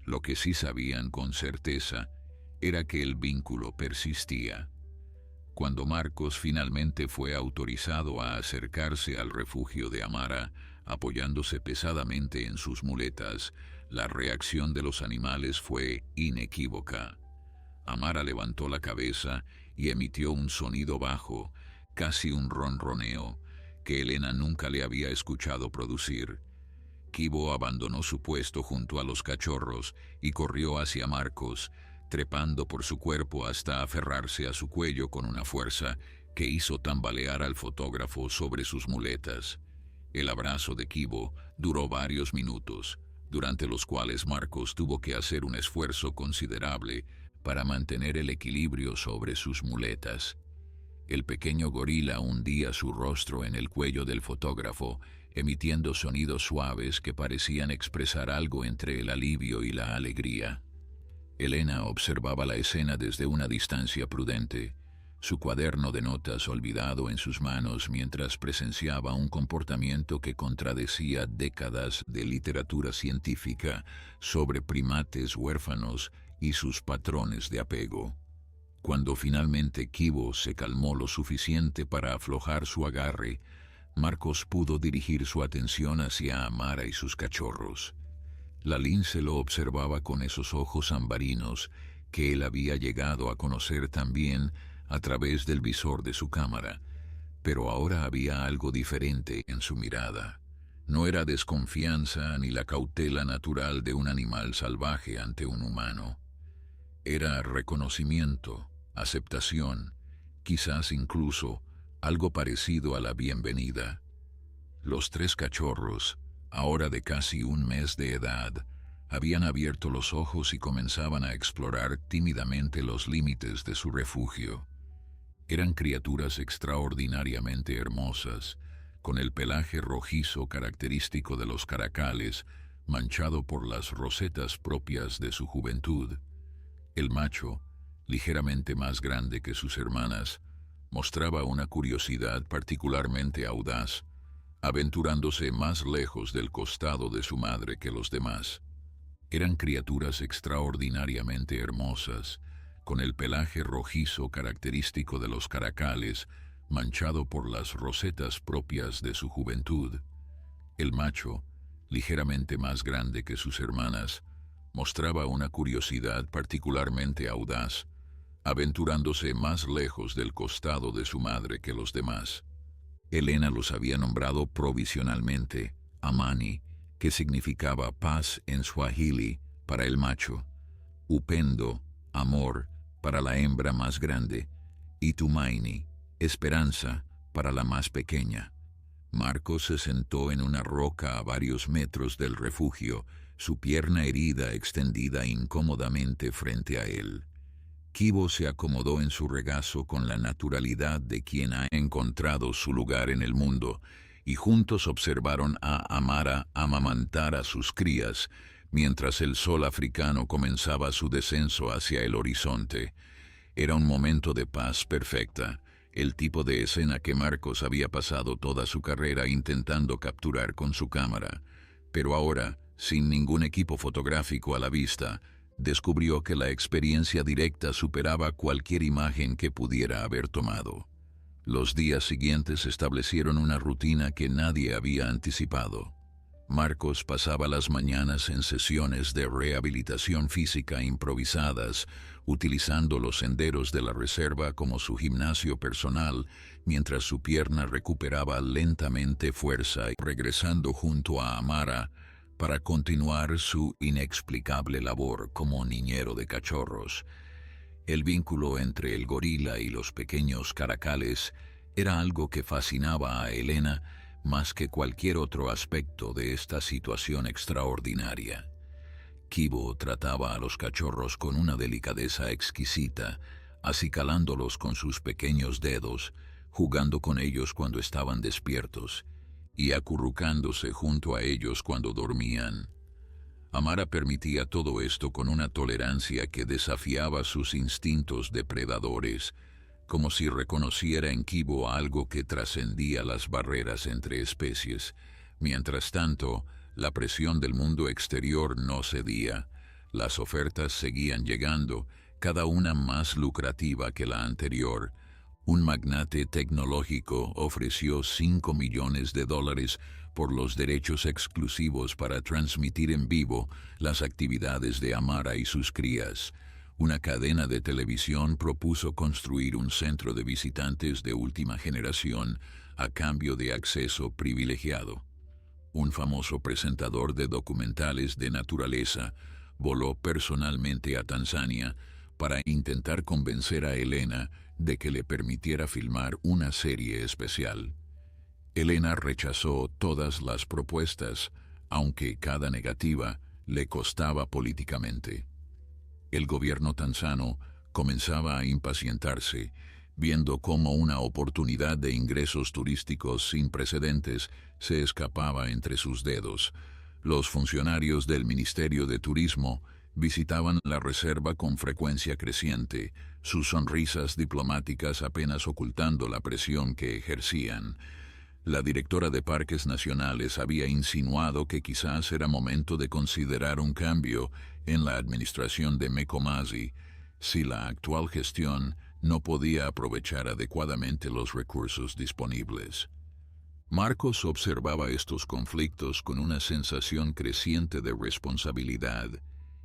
Lo que sí sabían con certeza era que el vínculo persistía. Cuando Marcos finalmente fue autorizado a acercarse al refugio de Amara, apoyándose pesadamente en sus muletas, la reacción de los animales fue inequívoca. Amara levantó la cabeza y emitió un sonido bajo, casi un ronroneo, que Elena nunca le había escuchado producir. Kibo abandonó su puesto junto a los cachorros y corrió hacia Marcos, trepando por su cuerpo hasta aferrarse a su cuello con una fuerza que hizo tambalear al fotógrafo sobre sus muletas. El abrazo de Kibo duró varios minutos, durante los cuales Marcos tuvo que hacer un esfuerzo considerable para mantener el equilibrio sobre sus muletas. El pequeño gorila hundía su rostro en el cuello del fotógrafo, emitiendo sonidos suaves que parecían expresar algo entre el alivio y la alegría. Elena observaba la escena desde una distancia prudente, su cuaderno de notas olvidado en sus manos mientras presenciaba un comportamiento que contradecía décadas de literatura científica sobre primates huérfanos y sus patrones de apego. Cuando finalmente Kibo se calmó lo suficiente para aflojar su agarre, Marcos pudo dirigir su atención hacia Amara y sus cachorros. La lince lo observaba con esos ojos ambarinos que él había llegado a conocer también a través del visor de su cámara, pero ahora había algo diferente en su mirada. No era desconfianza ni la cautela natural de un animal salvaje ante un humano. Era reconocimiento, aceptación, quizás incluso algo parecido a la bienvenida. Los 3 cachorros, ahora de casi un mes de edad, habían abierto los ojos y comenzaban a explorar tímidamente los límites de su refugio. Eran criaturas extraordinariamente hermosas, con el pelaje rojizo característico de los caracales, manchado por las rosetas propias de su juventud. El macho, ligeramente más grande que sus hermanas, mostraba una curiosidad particularmente audaz, aventurándose más lejos del costado de su madre que los demás. Eran criaturas extraordinariamente hermosas, con el pelaje rojizo característico de los caracales, manchado por las rosetas propias de su juventud. El macho, ligeramente más grande que sus hermanas, mostraba una curiosidad particularmente audaz, aventurándose más lejos del costado de su madre que los demás. Elena los había nombrado provisionalmente Amani, que significaba paz en Swahili para el macho, Upendo, amor, para la hembra más grande, y Tumaini, esperanza, para la más pequeña. Marcos se sentó en una roca a varios metros del refugio, su pierna herida extendida incómodamente frente a él. Kibo se acomodó en su regazo con la naturalidad de quien ha encontrado su lugar en el mundo, y juntos observaron a Amara amamantar a sus crías, mientras el sol africano comenzaba su descenso hacia el horizonte. Era un momento de paz perfecta, el tipo de escena que Marcos había pasado toda su carrera intentando capturar con su cámara. Pero ahora, sin ningún equipo fotográfico a la vista, descubrió que la experiencia directa superaba cualquier imagen que pudiera haber tomado. Los días siguientes establecieron una rutina que nadie había anticipado. Marcos pasaba las mañanas en sesiones de rehabilitación física improvisadas, utilizando los senderos de la reserva como su gimnasio personal, mientras su pierna recuperaba lentamente fuerza y regresando junto a Amara para continuar su inexplicable labor como niñero de cachorros. El vínculo entre el gorila y los pequeños caracales era algo que fascinaba a Elena más que cualquier otro aspecto de esta situación extraordinaria. Kibo trataba a los cachorros con una delicadeza exquisita, acicalándolos con sus pequeños dedos, jugando con ellos cuando estaban despiertos y acurrucándose junto a ellos cuando dormían. Amara permitía todo esto con una tolerancia que desafiaba sus instintos depredadores, como si reconociera en Kibo algo que trascendía las barreras entre especies. Mientras tanto, la presión del mundo exterior no cedía. Las ofertas seguían llegando, cada una más lucrativa que la anterior. Un magnate tecnológico ofreció $5 millones por los derechos exclusivos para transmitir en vivo las actividades de Amara y sus crías. Una cadena de televisión propuso construir un centro de visitantes de última generación a cambio de acceso privilegiado. Un famoso presentador de documentales de naturaleza voló personalmente a Tanzania para intentar convencer a Elena de que le permitiera filmar una serie especial. Elena rechazó todas las propuestas, aunque cada negativa le costaba políticamente. El gobierno tanzano comenzaba a impacientarse, viendo cómo una oportunidad de ingresos turísticos sin precedentes se escapaba entre sus dedos. Los funcionarios del Ministerio de Turismo visitaban la reserva con frecuencia creciente, sus sonrisas diplomáticas apenas ocultando la presión que ejercían. La directora de Parques Nacionales había insinuado que quizás era momento de considerar un cambio en la administración de Mkomazi, si la actual gestión no podía aprovechar adecuadamente los recursos disponibles. Marcos observaba estos conflictos con una sensación creciente de responsabilidad.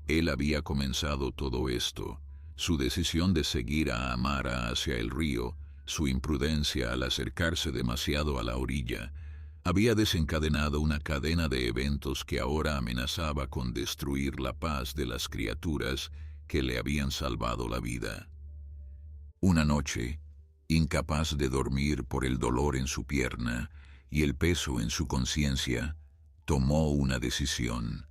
Él había comenzado todo esto. Su decisión de seguir a Amara hacia el río, su imprudencia al acercarse demasiado a la orilla, había desencadenado una cadena de eventos que ahora amenazaba con destruir la paz de las criaturas que le habían salvado la vida. Una noche, incapaz de dormir por el dolor en su pierna y el peso en su conciencia, tomó una decisión.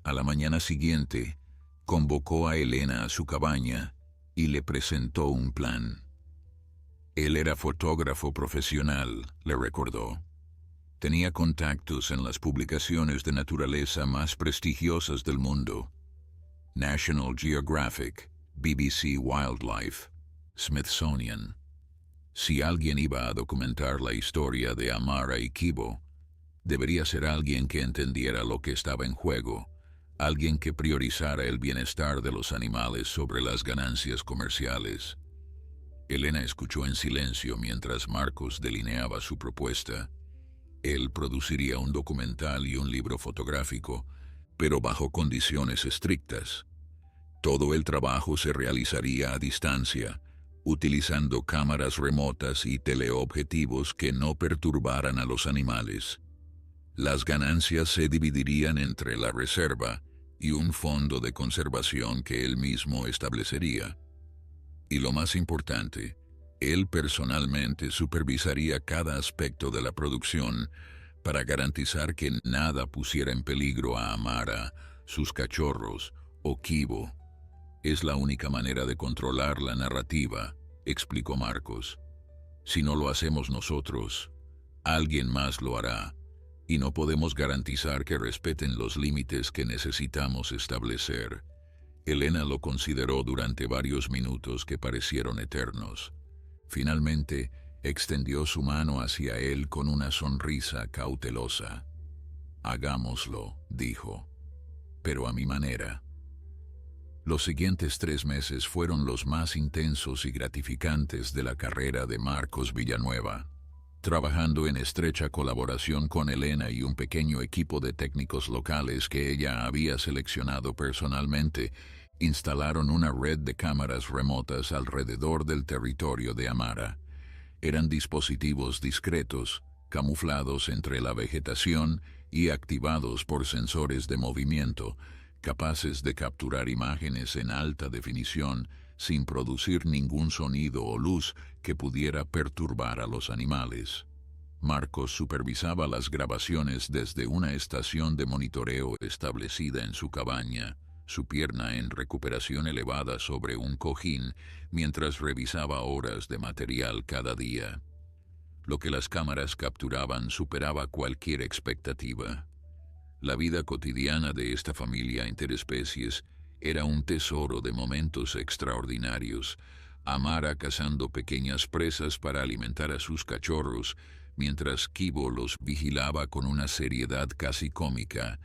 A la mañana siguiente, convocó a Elena a su cabaña y le presentó un plan. Él era fotógrafo profesional, le recordó. Tenía contactos en las publicaciones de naturaleza más prestigiosas del mundo: National Geographic, BBC Wildlife, Smithsonian. Si alguien iba a documentar la historia de Amara y Kibo, debería ser alguien que entendiera lo que estaba en juego, alguien que priorizara el bienestar de los animales sobre las ganancias comerciales. Elena escuchó en silencio mientras Marcos delineaba su propuesta. Él produciría un documental y un libro fotográfico, pero bajo condiciones estrictas. Todo el trabajo se realizaría a distancia, utilizando cámaras remotas y teleobjetivos que no perturbaran a los animales. Las ganancias se dividirían entre la reserva y un fondo de conservación que él mismo establecería. Y lo más importante, él personalmente supervisaría cada aspecto de la producción para garantizar que nada pusiera en peligro a Amara, sus cachorros o Kibo. Es la única manera de controlar la narrativa, explicó Marcos. Si no lo hacemos nosotros, alguien más lo hará, y no podemos garantizar que respeten los límites que necesitamos establecer. Elena lo consideró durante varios minutos que parecieron eternos. Finalmente, extendió su mano hacia él con una sonrisa cautelosa. «Hagámoslo», dijo, «pero a mi manera». Los siguientes 3 meses fueron los más intensos y gratificantes de la carrera de Marcos Villanueva. Trabajando en estrecha colaboración con Elena y un pequeño equipo de técnicos locales que ella había seleccionado personalmente, instalaron una red de cámaras remotas alrededor del territorio de Amara. Eran dispositivos discretos, camuflados entre la vegetación y activados por sensores de movimiento, capaces de capturar imágenes en alta definición sin producir ningún sonido o luz que pudiera perturbar a los animales. Marcos supervisaba las grabaciones desde una estación de monitoreo establecida en su cabaña, su pierna en recuperación elevada sobre un cojín mientras revisaba horas de material cada día. Lo que las cámaras capturaban superaba cualquier expectativa. La vida cotidiana de esta familia interespecies era un tesoro de momentos extraordinarios. Amara cazando pequeñas presas para alimentar a sus cachorros, mientras Kibo los vigilaba con una seriedad casi cómica.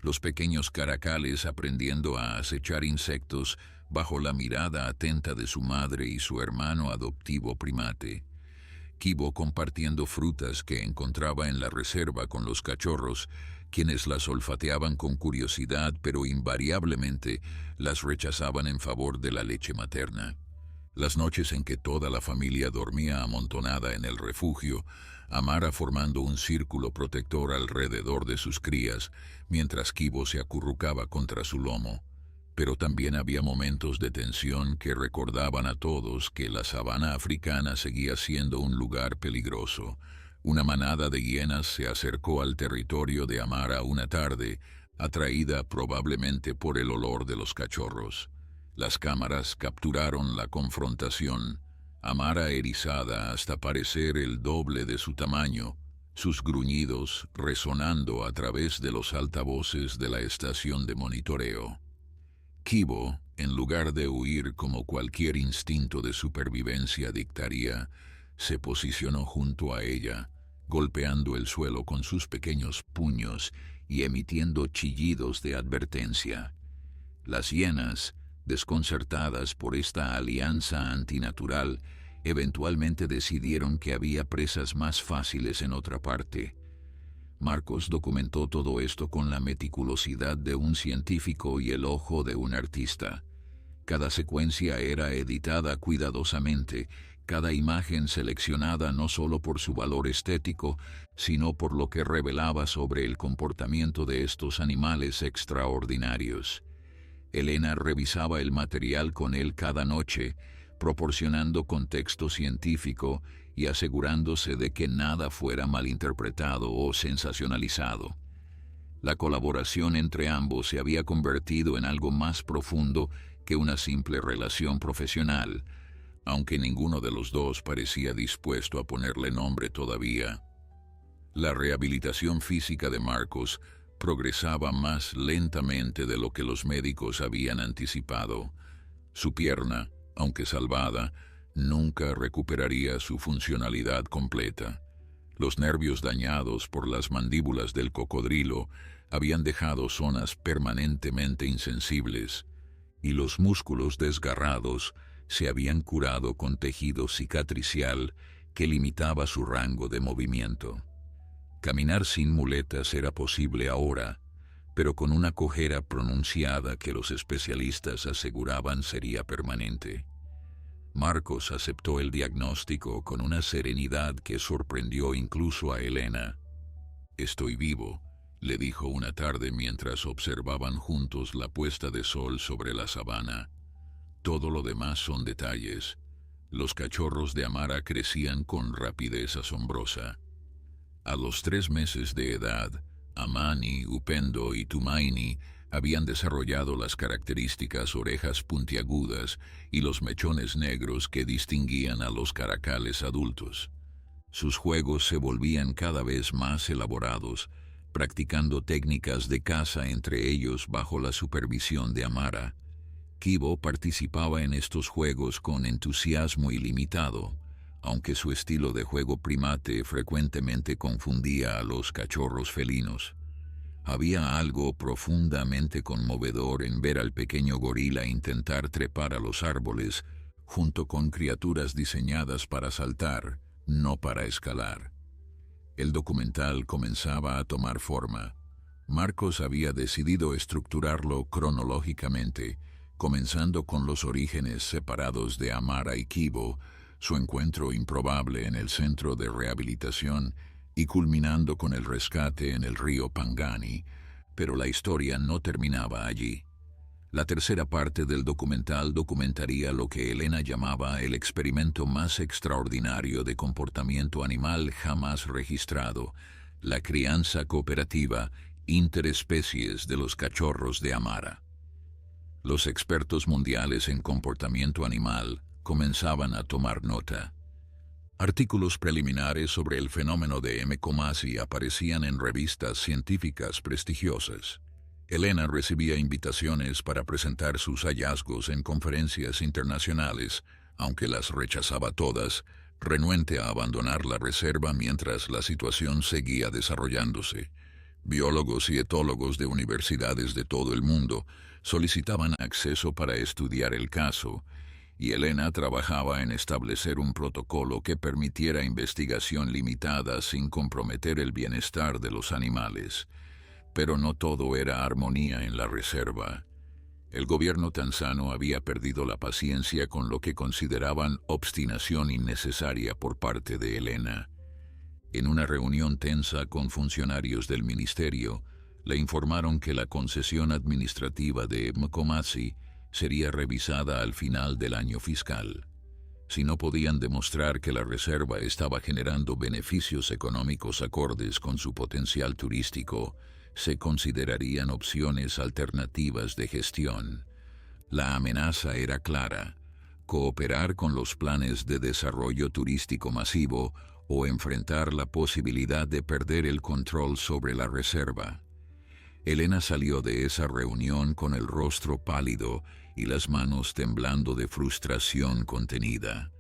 Los pequeños caracales aprendiendo a acechar insectos bajo la mirada atenta de su madre y su hermano adoptivo primate. Kibo compartiendo frutas que encontraba en la reserva con los cachorros, quienes las olfateaban con curiosidad pero invariablemente las rechazaban en favor de la leche materna. Las noches en que toda la familia dormía amontonada en el refugio, Amara formando un círculo protector alrededor de sus crías, mientras Kibo se acurrucaba contra su lomo. Pero también había momentos de tensión que recordaban a todos que la sabana africana seguía siendo un lugar peligroso. Una manada de hienas se acercó al territorio de Amara una tarde, atraída probablemente por el olor de los cachorros. Las cámaras capturaron la confrontación. Amara erizada hasta parecer el doble de su tamaño, sus gruñidos resonando a través de los altavoces de la estación de monitoreo. Kibo, en lugar de huir como cualquier instinto de supervivencia dictaría, se posicionó junto a ella, golpeando el suelo con sus pequeños puños y emitiendo chillidos de advertencia. Las hienas, desconcertadas por esta alianza antinatural, eventualmente decidieron que había presas más fáciles en otra parte. Marcos documentó todo esto con la meticulosidad de un científico y el ojo de un artista. Cada secuencia era editada cuidadosamente, cada imagen seleccionada no solo por su valor estético, sino por lo que revelaba sobre el comportamiento de estos animales extraordinarios. Elena revisaba el material con él cada noche, proporcionando contexto científico y asegurándose de que nada fuera malinterpretado o sensacionalizado. La colaboración entre ambos se había convertido en algo más profundo que una simple relación profesional, aunque ninguno de los dos parecía dispuesto a ponerle nombre todavía. La rehabilitación física de Marcos progresaba más lentamente de lo que los médicos habían anticipado. Su pierna, aunque salvada, nunca recuperaría su funcionalidad completa. Los nervios dañados por las mandíbulas del cocodrilo habían dejado zonas permanentemente insensibles, y los músculos desgarrados se habían curado con tejido cicatricial que limitaba su rango de movimiento. Caminar sin muletas era posible ahora, pero con una cojera pronunciada que los especialistas aseguraban sería permanente. Marcos aceptó el diagnóstico con una serenidad que sorprendió incluso a Elena. «Estoy vivo», le dijo una tarde mientras observaban juntos la puesta de sol sobre la sabana. «Todo lo demás son detalles». Los cachorros de Amara crecían con rapidez asombrosa. A los 3 meses de edad, Amani, Upendo y Tumaini habían desarrollado las características orejas puntiagudas y los mechones negros que distinguían a los caracales adultos. Sus juegos se volvían cada vez más elaborados, practicando técnicas de caza entre ellos bajo la supervisión de Amara. Kibo participaba en estos juegos con entusiasmo ilimitado, aunque su estilo de juego primate frecuentemente confundía a los cachorros felinos. Había algo profundamente conmovedor en ver al pequeño gorila intentar trepar a los árboles, junto con criaturas diseñadas para saltar, no para escalar. El documental comenzaba a tomar forma. Marcos había decidido estructurarlo cronológicamente, comenzando con los orígenes separados de Amara y Kibo, su encuentro improbable en el centro de rehabilitación y culminando con el rescate en el río Pangani, pero la historia no terminaba allí. La tercera parte del documental documentaría lo que Elena llamaba el experimento más extraordinario de comportamiento animal jamás registrado, la crianza cooperativa interespecies de los cachorros de Amara. Los expertos mundiales en comportamiento animal comenzaban a tomar nota. Artículos preliminares sobre el fenómeno de M. comasi aparecían en revistas científicas prestigiosas. Elena recibía invitaciones para presentar sus hallazgos en conferencias internacionales, aunque las rechazaba todas, renuente a abandonar la reserva mientras la situación seguía desarrollándose. Biólogos y etólogos de universidades de todo el mundo solicitaban acceso para estudiar el caso, y Elena trabajaba en establecer un protocolo que permitiera investigación limitada sin comprometer el bienestar de los animales. Pero no todo era armonía en la reserva. El gobierno tanzano había perdido la paciencia con lo que consideraban obstinación innecesaria por parte de Elena. En una reunión tensa con funcionarios del ministerio, le informaron que la concesión administrativa de Mkomasi sería revisada al final del año fiscal. Si no podían demostrar que la reserva estaba generando beneficios económicos acordes con su potencial turístico, se considerarían opciones alternativas de gestión. La amenaza era clara: cooperar con los planes de desarrollo turístico masivo o enfrentar la posibilidad de perder el control sobre la reserva. Elena salió de esa reunión con el rostro pálido y las manos temblando de frustración contenida.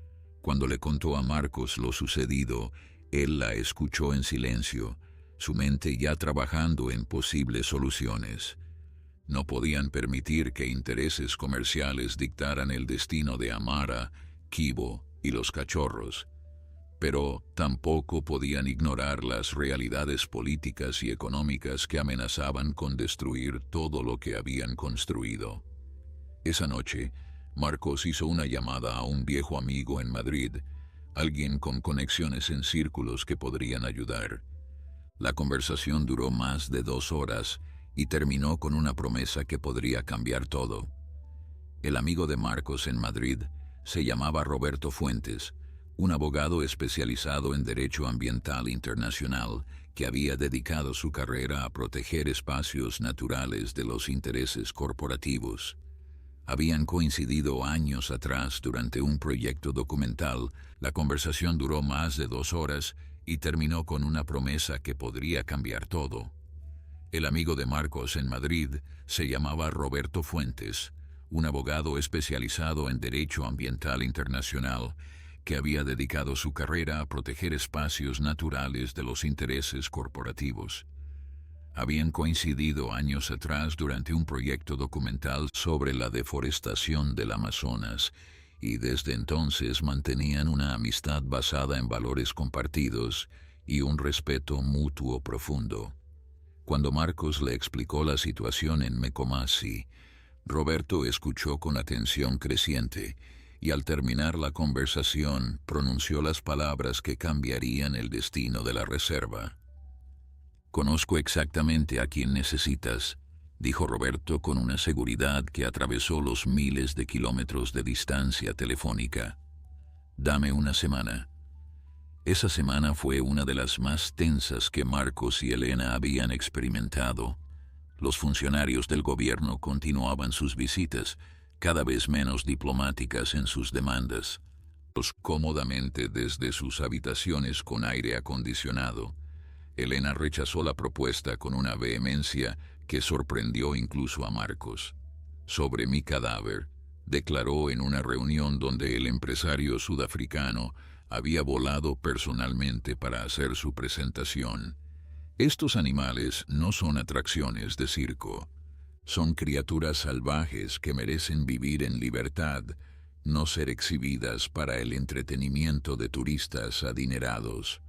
Cuando le contó a Marcos lo sucedido, él la escuchó en silencio, su mente ya trabajando en posibles soluciones. No podían permitir que intereses comerciales dictaran el destino de Amara, Kibo y los cachorros, pero tampoco podían ignorar las realidades políticas y económicas que amenazaban con destruir todo lo que habían construido. Esa noche, Marcos hizo una llamada a un viejo amigo en Madrid, alguien con conexiones en círculos que podrían ayudar. La conversación duró más de 2 horas y terminó con una promesa que podría cambiar todo. El amigo de Marcos en Madrid se llamaba Roberto Fuentes, un abogado especializado en Derecho Ambiental Internacional que había dedicado su carrera a proteger espacios naturales de los intereses corporativos. Habían coincidido años atrás durante un proyecto documental. La conversación duró más de 2 horas y terminó con una promesa que podría cambiar todo. El amigo de Marcos en Madrid se llamaba Roberto Fuentes, un abogado especializado en Derecho Ambiental Internacional que había dedicado su carrera a proteger espacios naturales de los intereses corporativos. Habían coincidido años atrás durante un proyecto documental sobre la deforestación del Amazonas y desde entonces mantenían una amistad basada en valores compartidos y un respeto mutuo profundo. Cuando Marcos le explicó la situación en Mecomasí, Roberto escuchó con atención creciente y al terminar la conversación pronunció las palabras que cambiarían el destino de la reserva. «Conozco exactamente a quien necesitas», dijo Roberto con una seguridad que atravesó los miles de kilómetros de distancia telefónica. «Dame una semana». Esa semana fue una de las más tensas que Marcos y Elena habían experimentado. Los funcionarios del gobierno continuaban sus visitas, cada vez menos diplomáticas en sus demandas. Cómodamente desde sus habitaciones con aire acondicionado, Elena rechazó la propuesta con una vehemencia que sorprendió incluso a Marcos. «Sobre mi cadáver», declaró en una reunión donde el empresario sudafricano había volado personalmente para hacer su presentación. «Estos animales no son atracciones de circo. Son criaturas salvajes que merecen vivir en libertad, no ser exhibidas para el entretenimiento de turistas adinerados».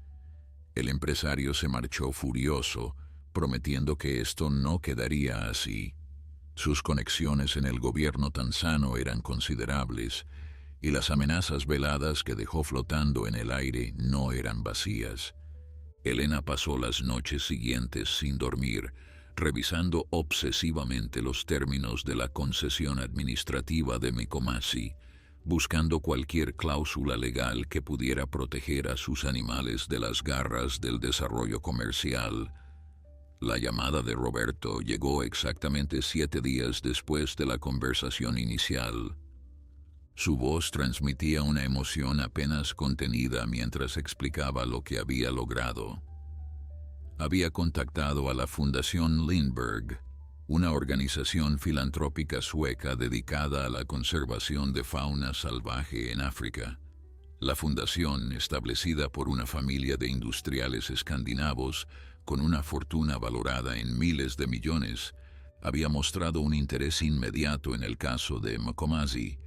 El empresario se marchó furioso, prometiendo que esto no quedaría así. Sus conexiones en el gobierno tanzano eran considerables, y las amenazas veladas que dejó flotando en el aire no eran vacías. Elena pasó las noches siguientes sin dormir, revisando obsesivamente los términos de la concesión administrativa de Mecomasí, buscando cualquier cláusula legal que pudiera proteger a sus animales de las garras del desarrollo comercial. La llamada de Roberto llegó exactamente 7 días después de la conversación inicial. Su voz transmitía una emoción apenas contenida mientras explicaba lo que había logrado. Había contactado a la Fundación Lindbergh, una organización filantrópica sueca dedicada a la conservación de fauna salvaje en África. La fundación, establecida por una familia de industriales escandinavos con una fortuna valorada en miles de millones, había mostrado un interés inmediato en el caso de Mecomasí.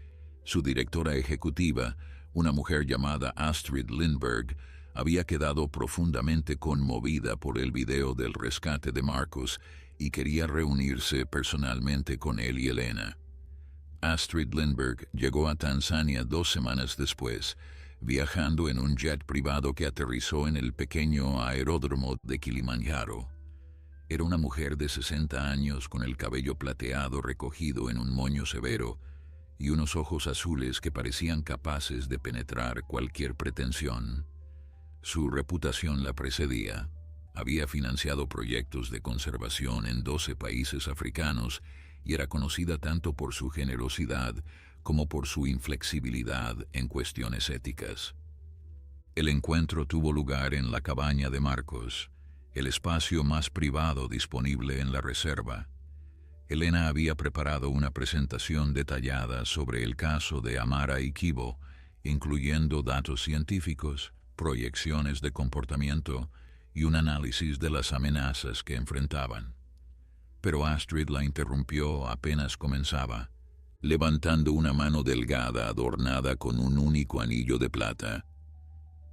Su directora ejecutiva, una mujer llamada Astrid Lindbergh, había quedado profundamente conmovida por el video del rescate de Marcos y quería reunirse personalmente con él y Elena. Astrid Lindbergh llegó a Tanzania 2 semanas después, viajando en un jet privado que aterrizó en el pequeño aeródromo de Kilimanjaro. Era una mujer de 60 años con el cabello plateado recogido en un moño severo y unos ojos azules que parecían capaces de penetrar cualquier pretensión. Su reputación la precedía. Había financiado proyectos de conservación en 12 países africanos y era conocida tanto por su generosidad como por su inflexibilidad en cuestiones éticas. El encuentro tuvo lugar en la cabaña de Marcos, el espacio más privado disponible en la reserva. Elena había preparado una presentación detallada sobre el caso de Amara y Kibo, incluyendo datos científicos, proyecciones de comportamiento y un análisis de las amenazas que enfrentaban. Pero Astrid la interrumpió apenas comenzaba, levantando una mano delgada adornada con un único anillo de plata.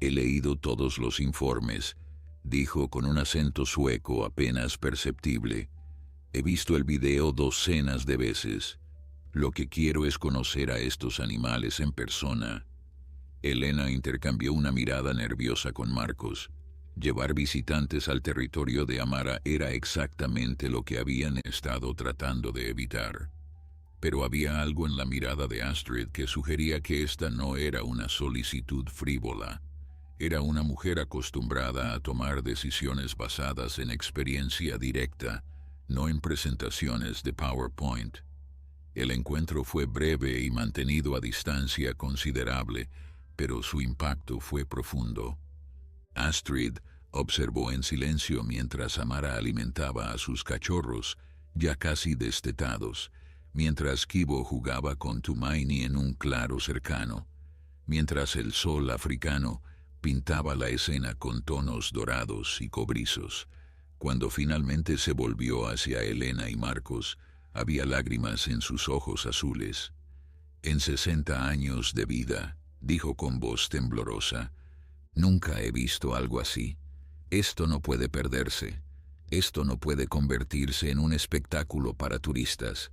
«He leído todos los informes», dijo con un acento sueco apenas perceptible. «He visto el video docenas de veces. Lo que quiero es conocer a estos animales en persona». Elena intercambió una mirada nerviosa con Marcos. Llevar visitantes al territorio de Amara era exactamente lo que habían estado tratando de evitar. Pero había algo en la mirada de Astrid que sugería que esta no era una solicitud frívola. Era una mujer acostumbrada a tomar decisiones basadas en experiencia directa, no en presentaciones de PowerPoint. El encuentro fue breve y mantenido a distancia considerable, pero su impacto fue profundo. Astrid observó en silencio mientras Amara alimentaba a sus cachorros, ya casi destetados, mientras Kibo jugaba con Tumaini en un claro cercano, mientras el sol africano pintaba la escena con tonos dorados y cobrizos. Cuando finalmente se volvió hacia Elena y Marcos, había lágrimas en sus ojos azules. «En 60 años de vida», dijo con voz temblorosa, «nunca he visto algo así. Esto no puede perderse. Esto no puede convertirse en un espectáculo para turistas».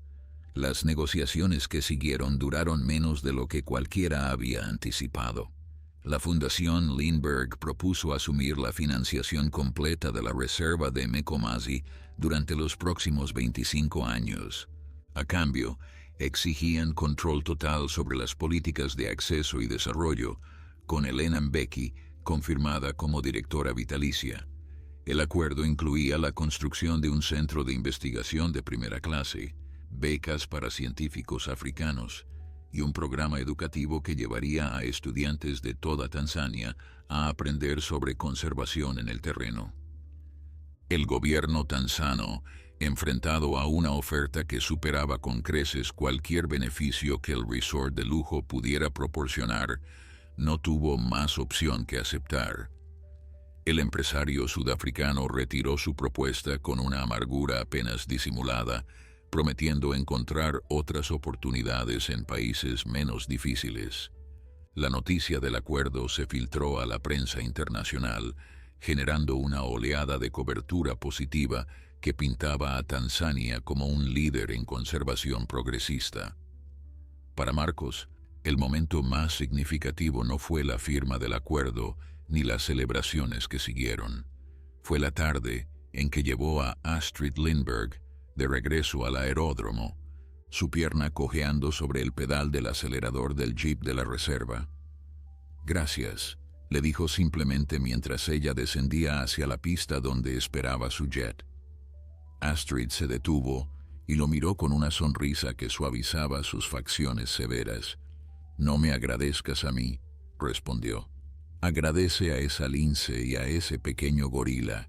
Las negociaciones que siguieron duraron menos de lo que cualquiera había anticipado. La Fundación Lindbergh propuso asumir la financiación completa de la reserva de Mekomazi durante los próximos 25 años. A cambio, exigían control total sobre las políticas de acceso y desarrollo, con Elena Mbeki confirmada como directora vitalicia. El acuerdo incluía la construcción de un centro de investigación de primera clase, becas para científicos africanos, y un programa educativo que llevaría a estudiantes de toda Tanzania a aprender sobre conservación en el terreno. El gobierno tanzano, enfrentado a una oferta que superaba con creces cualquier beneficio que el resort de lujo pudiera proporcionar, no tuvo más opción que aceptar. El empresario sudafricano retiró su propuesta con una amargura apenas disimulada, prometiendo encontrar otras oportunidades en países menos difíciles. La noticia del acuerdo se filtró a la prensa internacional, generando una oleada de cobertura positiva que pintaba a Tanzania como un líder en conservación progresista. Para Marcos, el momento más significativo no fue la firma del acuerdo ni las celebraciones que siguieron. Fue la tarde en que llevó a Astrid Lindbergh de regreso al aeródromo, su pierna cojeando sobre el pedal del acelerador del jeep de la reserva. «Gracias», le dijo simplemente mientras ella descendía hacia la pista donde esperaba su jet. Astrid se detuvo y lo miró con una sonrisa que suavizaba sus facciones severas. «No me agradezcas a mí», respondió. «Agradece a esa lince y a ese pequeño gorila.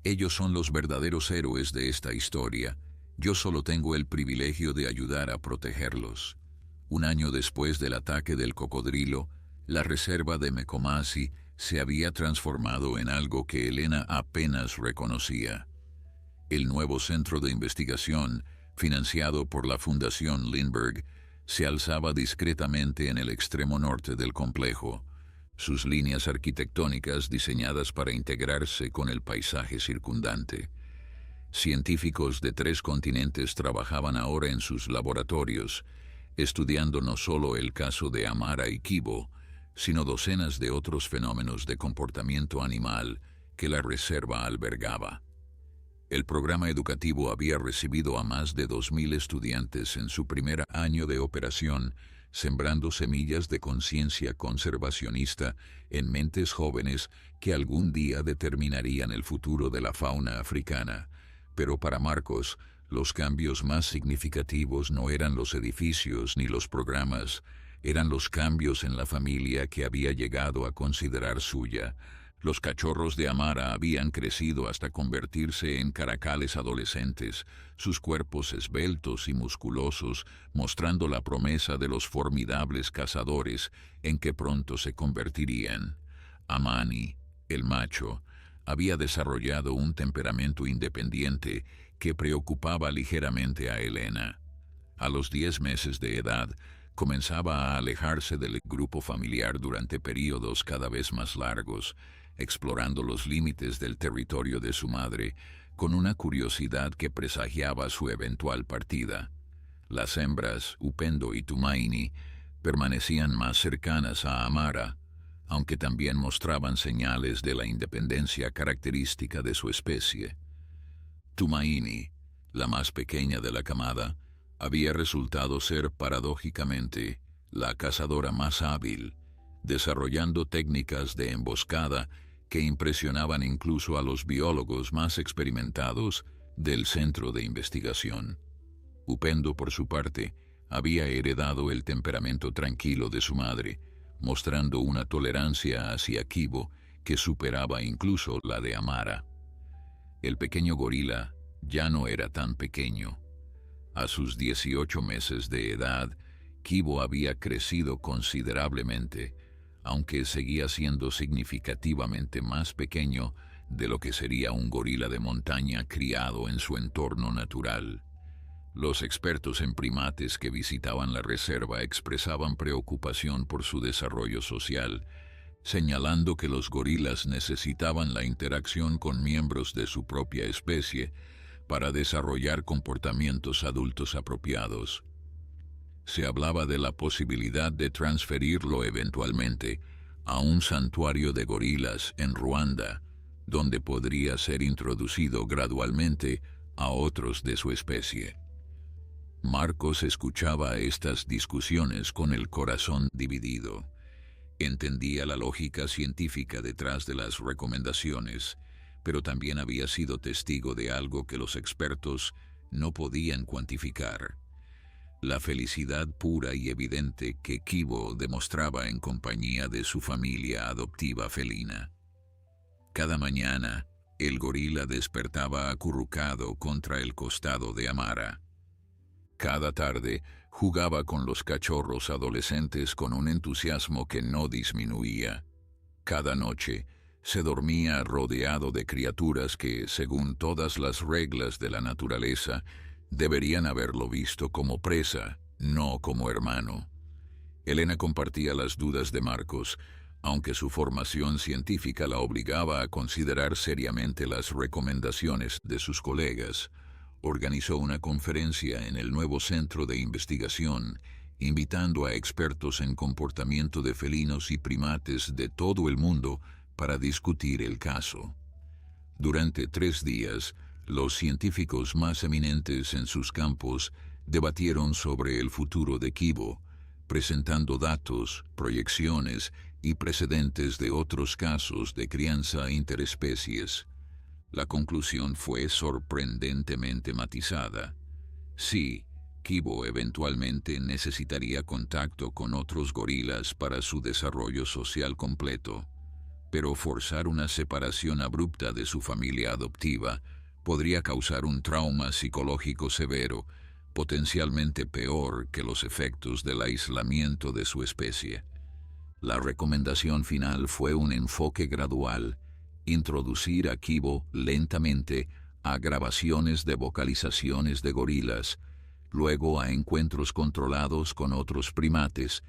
Ellos son los verdaderos héroes de esta historia. Yo solo tengo el privilegio de ayudar a protegerlos». 1 año después del ataque del cocodrilo, la reserva de Mekomazi se había transformado en algo que Elena apenas reconocía. El nuevo centro de investigación, financiado por la Fundación Lindbergh, se alzaba discretamente en el extremo norte del complejo, sus líneas arquitectónicas diseñadas para integrarse con el paisaje circundante. Científicos de 3 continentes trabajaban ahora en sus laboratorios, estudiando no solo el caso de Amara y Kibo, sino docenas de otros fenómenos de comportamiento animal que la reserva albergaba. El programa educativo había recibido a más de 2.000 estudiantes en su primer año de operación, sembrando semillas de conciencia conservacionista en mentes jóvenes que algún día determinarían el futuro de la fauna africana. Pero para Marcos, los cambios más significativos no eran los edificios ni los programas, eran los cambios en la familia que había llegado a considerar suya. Los cachorros de Amara habían crecido hasta convertirse en caracales adolescentes, sus cuerpos esbeltos y musculosos, mostrando la promesa de los formidables cazadores en que pronto se convertirían. Amani, el macho, había desarrollado un temperamento independiente que preocupaba ligeramente a Elena. A los 10 meses de edad, comenzaba a alejarse del grupo familiar durante períodos cada vez más largos, explorando los límites del territorio de su madre, con una curiosidad que presagiaba su eventual partida. Las hembras, Upendo y Tumaini, permanecían más cercanas a Amara, aunque también mostraban señales de la independencia característica de su especie. Tumaini, la más pequeña de la camada, había resultado ser paradójicamente la cazadora más hábil, desarrollando técnicas de emboscada que impresionaban incluso a los biólogos más experimentados del centro de investigación. Upendo, por su parte, había heredado el temperamento tranquilo de su madre, mostrando una tolerancia hacia Kibo que superaba incluso la de Amara. El pequeño gorila ya no era tan pequeño. A sus 18 meses de edad, Kibo había crecido considerablemente, aunque seguía siendo significativamente más pequeño de lo que sería un gorila de montaña criado en su entorno natural. Los expertos en primates que visitaban la reserva expresaban preocupación por su desarrollo social, señalando que los gorilas necesitaban la interacción con miembros de su propia especie para desarrollar comportamientos adultos apropiados. Se hablaba de la posibilidad de transferirlo eventualmente a un santuario de gorilas en Ruanda, donde podría ser introducido gradualmente a otros de su especie. Marcos escuchaba estas discusiones con el corazón dividido. Entendía la lógica científica detrás de las recomendaciones, pero también había sido testigo de algo que los expertos no podían cuantificar: la felicidad pura y evidente que Kibo demostraba en compañía de su familia adoptiva felina. Cada mañana, el gorila despertaba acurrucado contra el costado de Amara. Cada tarde, jugaba con los cachorros adolescentes con un entusiasmo que no disminuía. Cada noche, se dormía rodeado de criaturas que, según todas las reglas de la naturaleza, deberían haberlo visto como presa, no como hermano. Elena compartía las dudas de Marcos, aunque su formación científica la obligaba a considerar seriamente las recomendaciones de sus colegas. Organizó una conferencia en el nuevo centro de investigación, invitando a expertos en comportamiento de felinos y primates de todo el mundo para discutir el caso. Durante 3 días, los científicos más eminentes en sus campos debatieron sobre el futuro de Kibo, presentando datos, proyecciones y precedentes de otros casos de crianza interespecies. La conclusión fue sorprendentemente matizada. Sí, Kibo eventualmente necesitaría contacto con otros gorilas para su desarrollo social completo, pero forzar una separación abrupta de su familia adoptiva podría causar un trauma psicológico severo, potencialmente peor que los efectos del aislamiento de su especie. La recomendación final fue un enfoque gradual: introducir a Kibo lentamente a grabaciones de vocalizaciones de gorilas, luego a encuentros controlados con otros primates,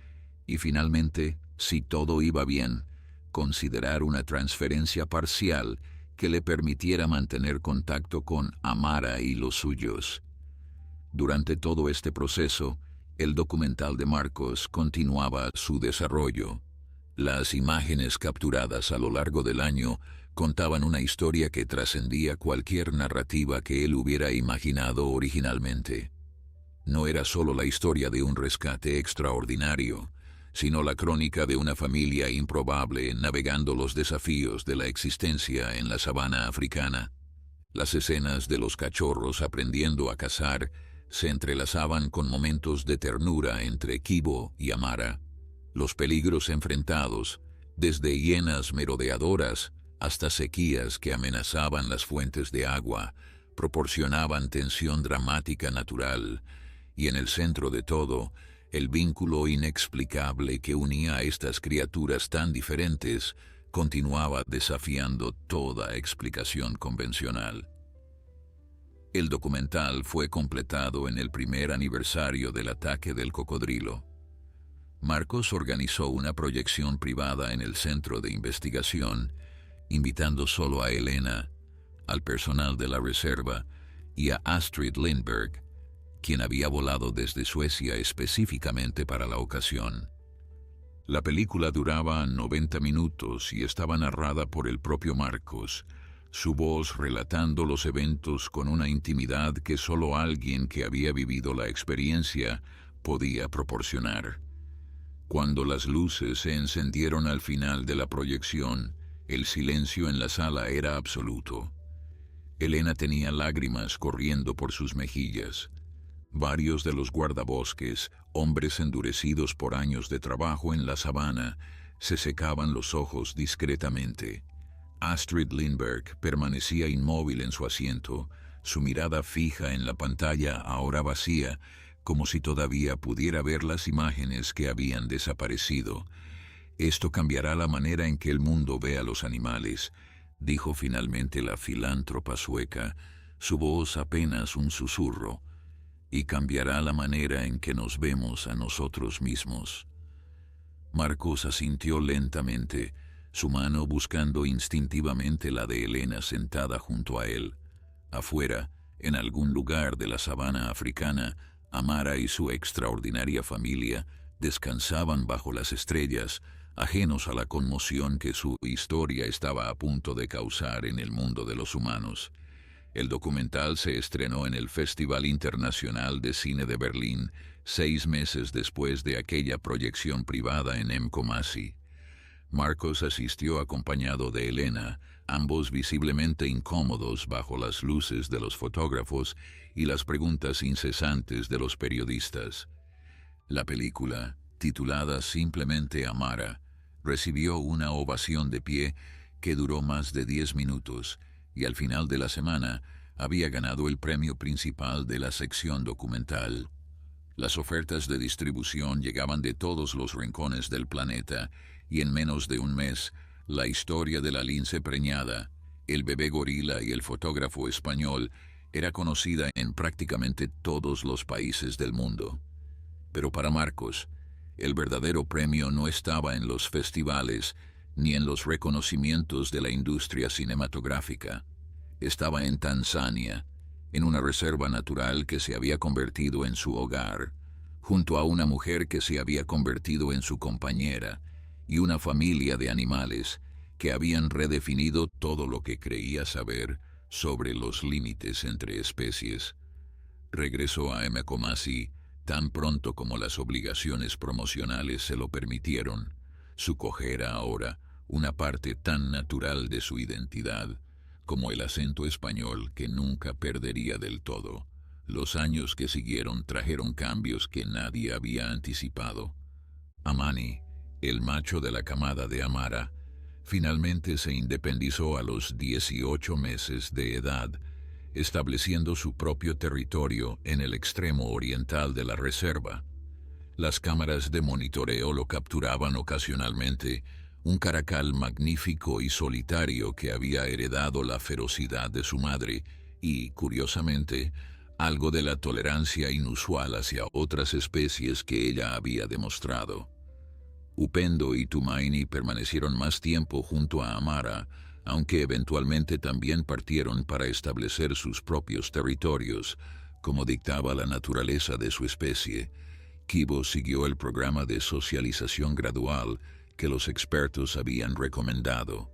y finalmente, si todo iba bien, considerar una transferencia parcial que le permitiera mantener contacto con Amara y los suyos. Durante todo este proceso, el documental de Marcos continuaba su desarrollo. Las imágenes capturadas a lo largo del año contaban una historia que trascendía cualquier narrativa que él hubiera imaginado originalmente. no era solo la historia de un rescate extraordinario, sino la crónica de una familia improbable navegando los desafíos de la existencia en la sabana africana. Las escenas de los cachorros aprendiendo a cazar se entrelazaban con momentos de ternura entre Kibo y Amara. Los peligros enfrentados, desde hienas merodeadoras hasta sequías que amenazaban las fuentes de agua, proporcionaban tensión dramática natural, y en el centro de todo, el vínculo inexplicable que unía a estas criaturas tan diferentes continuaba desafiando toda explicación convencional. El documental fue completado en el primer aniversario del ataque del cocodrilo. Marcos organizó una proyección privada en el centro de investigación, invitando solo a Elena, al personal de la reserva y a Astrid Lindberg, quien había volado desde Suecia específicamente para la ocasión. La película duraba 90 minutos y estaba narrada por el propio Marcos, su voz relatando los eventos con una intimidad que solo alguien que había vivido la experiencia podía proporcionar. Cuando las luces se encendieron al final de la proyección, el silencio en la sala era absoluto. Elena tenía lágrimas corriendo por sus mejillas. Varios de los guardabosques, hombres endurecidos por años de trabajo en la sabana, se secaban los ojos discretamente. Astrid Lindberg permanecía inmóvil en su asiento, su mirada fija en la pantalla ahora vacía, como si todavía pudiera ver las imágenes que habían desaparecido. «Esto cambiará la manera en que el mundo ve a los animales», dijo finalmente la filántropa sueca, su voz apenas un susurro, «y cambiará la manera en que nos vemos a nosotros mismos». Marcos asintió lentamente, su mano buscando instintivamente la de Elena sentada junto a él. Afuera, en algún lugar de la sabana africana, Amara y su extraordinaria familia descansaban bajo las estrellas, ajenos a la conmoción que su historia estaba a punto de causar en el mundo de los humanos. El documental se estrenó en el Festival Internacional de Cine de Berlín, 6 meses después de aquella proyección privada en Kumasi. Marcos asistió acompañado de Elena, ambos visiblemente incómodos bajo las luces de los fotógrafos y las preguntas incesantes de los periodistas. La película, titulada simplemente Amara, recibió una ovación de pie que duró más de 10 minutos y al final de la semana había ganado el premio principal de la sección documental. Las ofertas de distribución llegaban de todos los rincones del planeta y en menos de un mes, la historia de la lince preñada, el bebé gorila y el fotógrafo español era conocida en prácticamente todos los países del mundo. Pero para Marcos, el verdadero premio no estaba en los festivales ni en los reconocimientos de la industria cinematográfica. Estaba en Tanzania, en una reserva natural que se había convertido en su hogar, junto a una mujer que se había convertido en su compañera, y una familia de animales que habían redefinido todo lo que creía saber sobre los límites entre especies. Regresó a Kumasi tan pronto como las obligaciones promocionales se lo permitieron. Su coge era ahora una parte tan natural de su identidad como el acento español que nunca perdería del todo. Los años que siguieron trajeron cambios que nadie había anticipado. Amani, el macho de la camada de Amara, finalmente se independizó a los 18 meses de edad, estableciendo su propio territorio en el extremo oriental de la reserva. Las cámaras de monitoreo lo capturaban ocasionalmente, un caracal magnífico y solitario que había heredado la ferocidad de su madre y, curiosamente, algo de la tolerancia inusual hacia otras especies que ella había demostrado. Upendo y Tumaini permanecieron más tiempo junto a Amara, aunque eventualmente también partieron para establecer sus propios territorios, como dictaba la naturaleza de su especie. Kibo siguió el programa de socialización gradual que los expertos habían recomendado.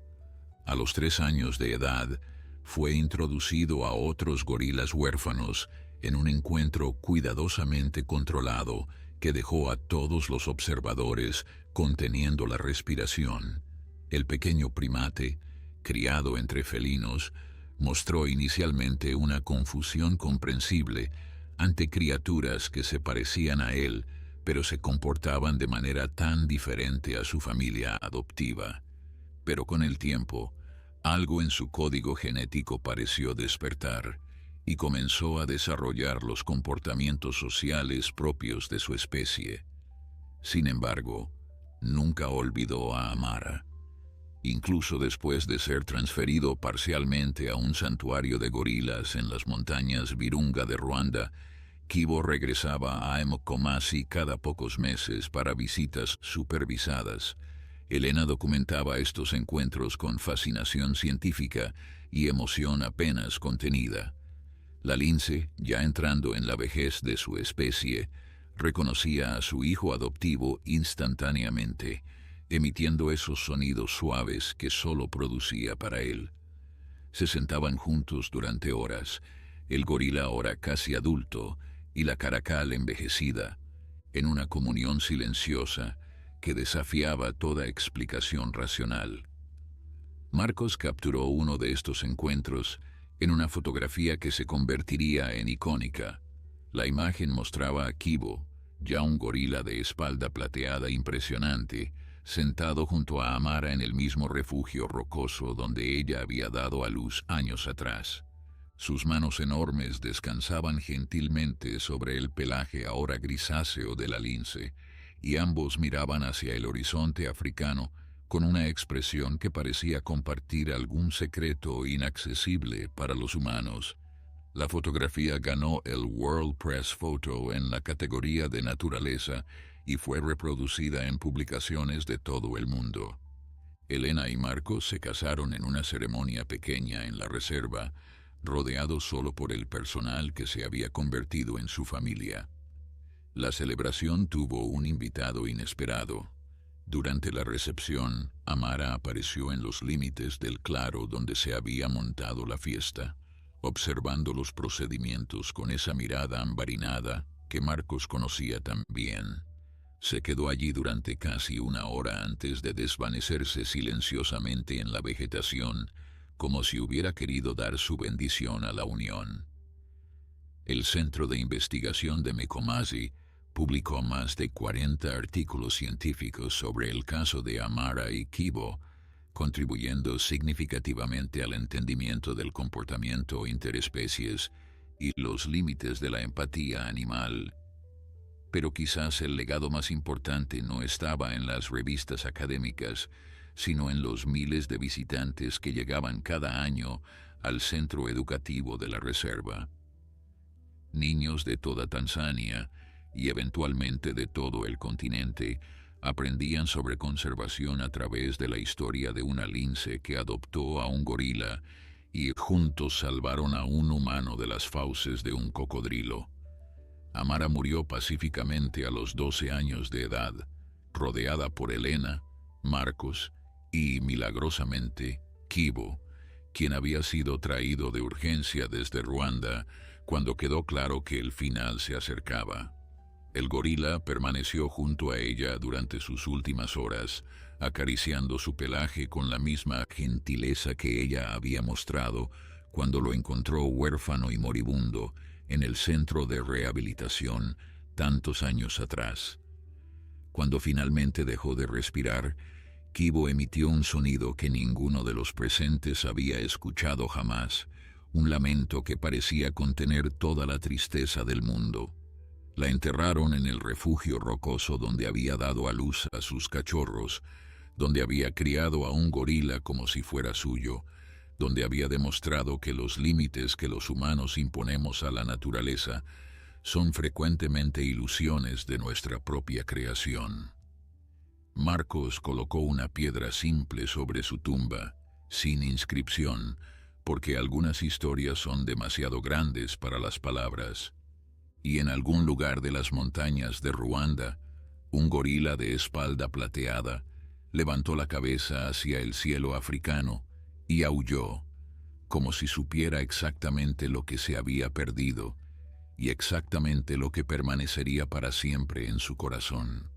A los 3 años de edad, fue introducido a otros gorilas huérfanos en un encuentro cuidadosamente controlado que dejó a todos los observadores conteniendo la respiración. El pequeño primate, criado entre felinos, mostró inicialmente una confusión comprensible ante criaturas que se parecían a él, pero se comportaban de manera tan diferente a su familia adoptiva. Pero con el tiempo, algo en su código genético pareció despertar y comenzó a desarrollar los comportamientos sociales propios de su especie. Sin embargo, nunca olvidó a Amara. Incluso después de ser transferido parcialmente a un santuario de gorilas en las montañas Virunga de Ruanda, Kibo regresaba a Mkomasi cada pocos meses para visitas supervisadas. Elena documentaba estos encuentros con fascinación científica y emoción apenas contenida. La lince, ya entrando en la vejez de su especie, reconocía a su hijo adoptivo instantáneamente, emitiendo esos sonidos suaves que solo producía para él. Se sentaban juntos durante horas, el gorila ahora casi adulto y la caracal envejecida, en una comunión silenciosa que desafiaba toda explicación racional. Marcos capturó uno de estos encuentros en una fotografía que se convertiría en icónica. La imagen mostraba a Kibo, ya un gorila de espalda plateada impresionante, sentado junto a Amara en el mismo refugio rocoso donde ella había dado a luz años atrás. Sus manos enormes descansaban gentilmente sobre el pelaje ahora grisáceo de la lince, y ambos miraban hacia el horizonte africano con una expresión que parecía compartir algún secreto inaccesible para los humanos. La fotografía ganó el World Press Photo en la categoría de naturaleza y fue reproducida en publicaciones de todo el mundo. Elena y Marcos se casaron en una ceremonia pequeña en la reserva, rodeados solo por el personal que se había convertido en su familia. La celebración tuvo un invitado inesperado. Durante la recepción, Amara apareció en los límites del claro donde se había montado la fiesta, observando los procedimientos con esa mirada ambarinada que Marcos conocía tan bien. Se quedó allí durante casi una hora antes de desvanecerse silenciosamente en la vegetación, como si hubiera querido dar su bendición a la unión. El Centro de Investigación de Mkomasi publicó más de 40 artículos científicos sobre el caso de Amara y Kibo, contribuyendo significativamente al entendimiento del comportamiento interespecies y los límites de la empatía animal. Pero quizás el legado más importante no estaba en las revistas académicas, sino en los miles de visitantes que llegaban cada año al centro educativo de la reserva. Niños de toda Tanzania y eventualmente de todo el continente aprendían sobre conservación a través de la historia de una lince que adoptó a un gorila y juntos salvaron a un humano de las fauces de un cocodrilo. Amara murió pacíficamente a los 12 años de edad, rodeada por Elena, Marcos y, milagrosamente, Kibo, quien había sido traído de urgencia desde Ruanda cuando quedó claro que el final se acercaba. El gorila permaneció junto a ella durante sus últimas horas, acariciando su pelaje con la misma gentileza que ella había mostrado cuando lo encontró huérfano y moribundo en el centro de rehabilitación tantos años atrás. Cuando finalmente dejó de respirar, Kibo emitió un sonido que ninguno de los presentes había escuchado jamás, un lamento que parecía contener toda la tristeza del mundo. La enterraron en el refugio rocoso donde había dado a luz a sus cachorros, donde había criado a un gorila como si fuera suyo, donde había demostrado que los límites que los humanos imponemos a la naturaleza son frecuentemente ilusiones de nuestra propia creación. Marcos colocó una piedra simple sobre su tumba, sin inscripción, porque algunas historias son demasiado grandes para las palabras. Y en algún lugar de las montañas de Ruanda, un gorila de espalda plateada levantó la cabeza hacia el cielo africano y aulló, como si supiera exactamente lo que se había perdido, y exactamente lo que permanecería para siempre en su corazón.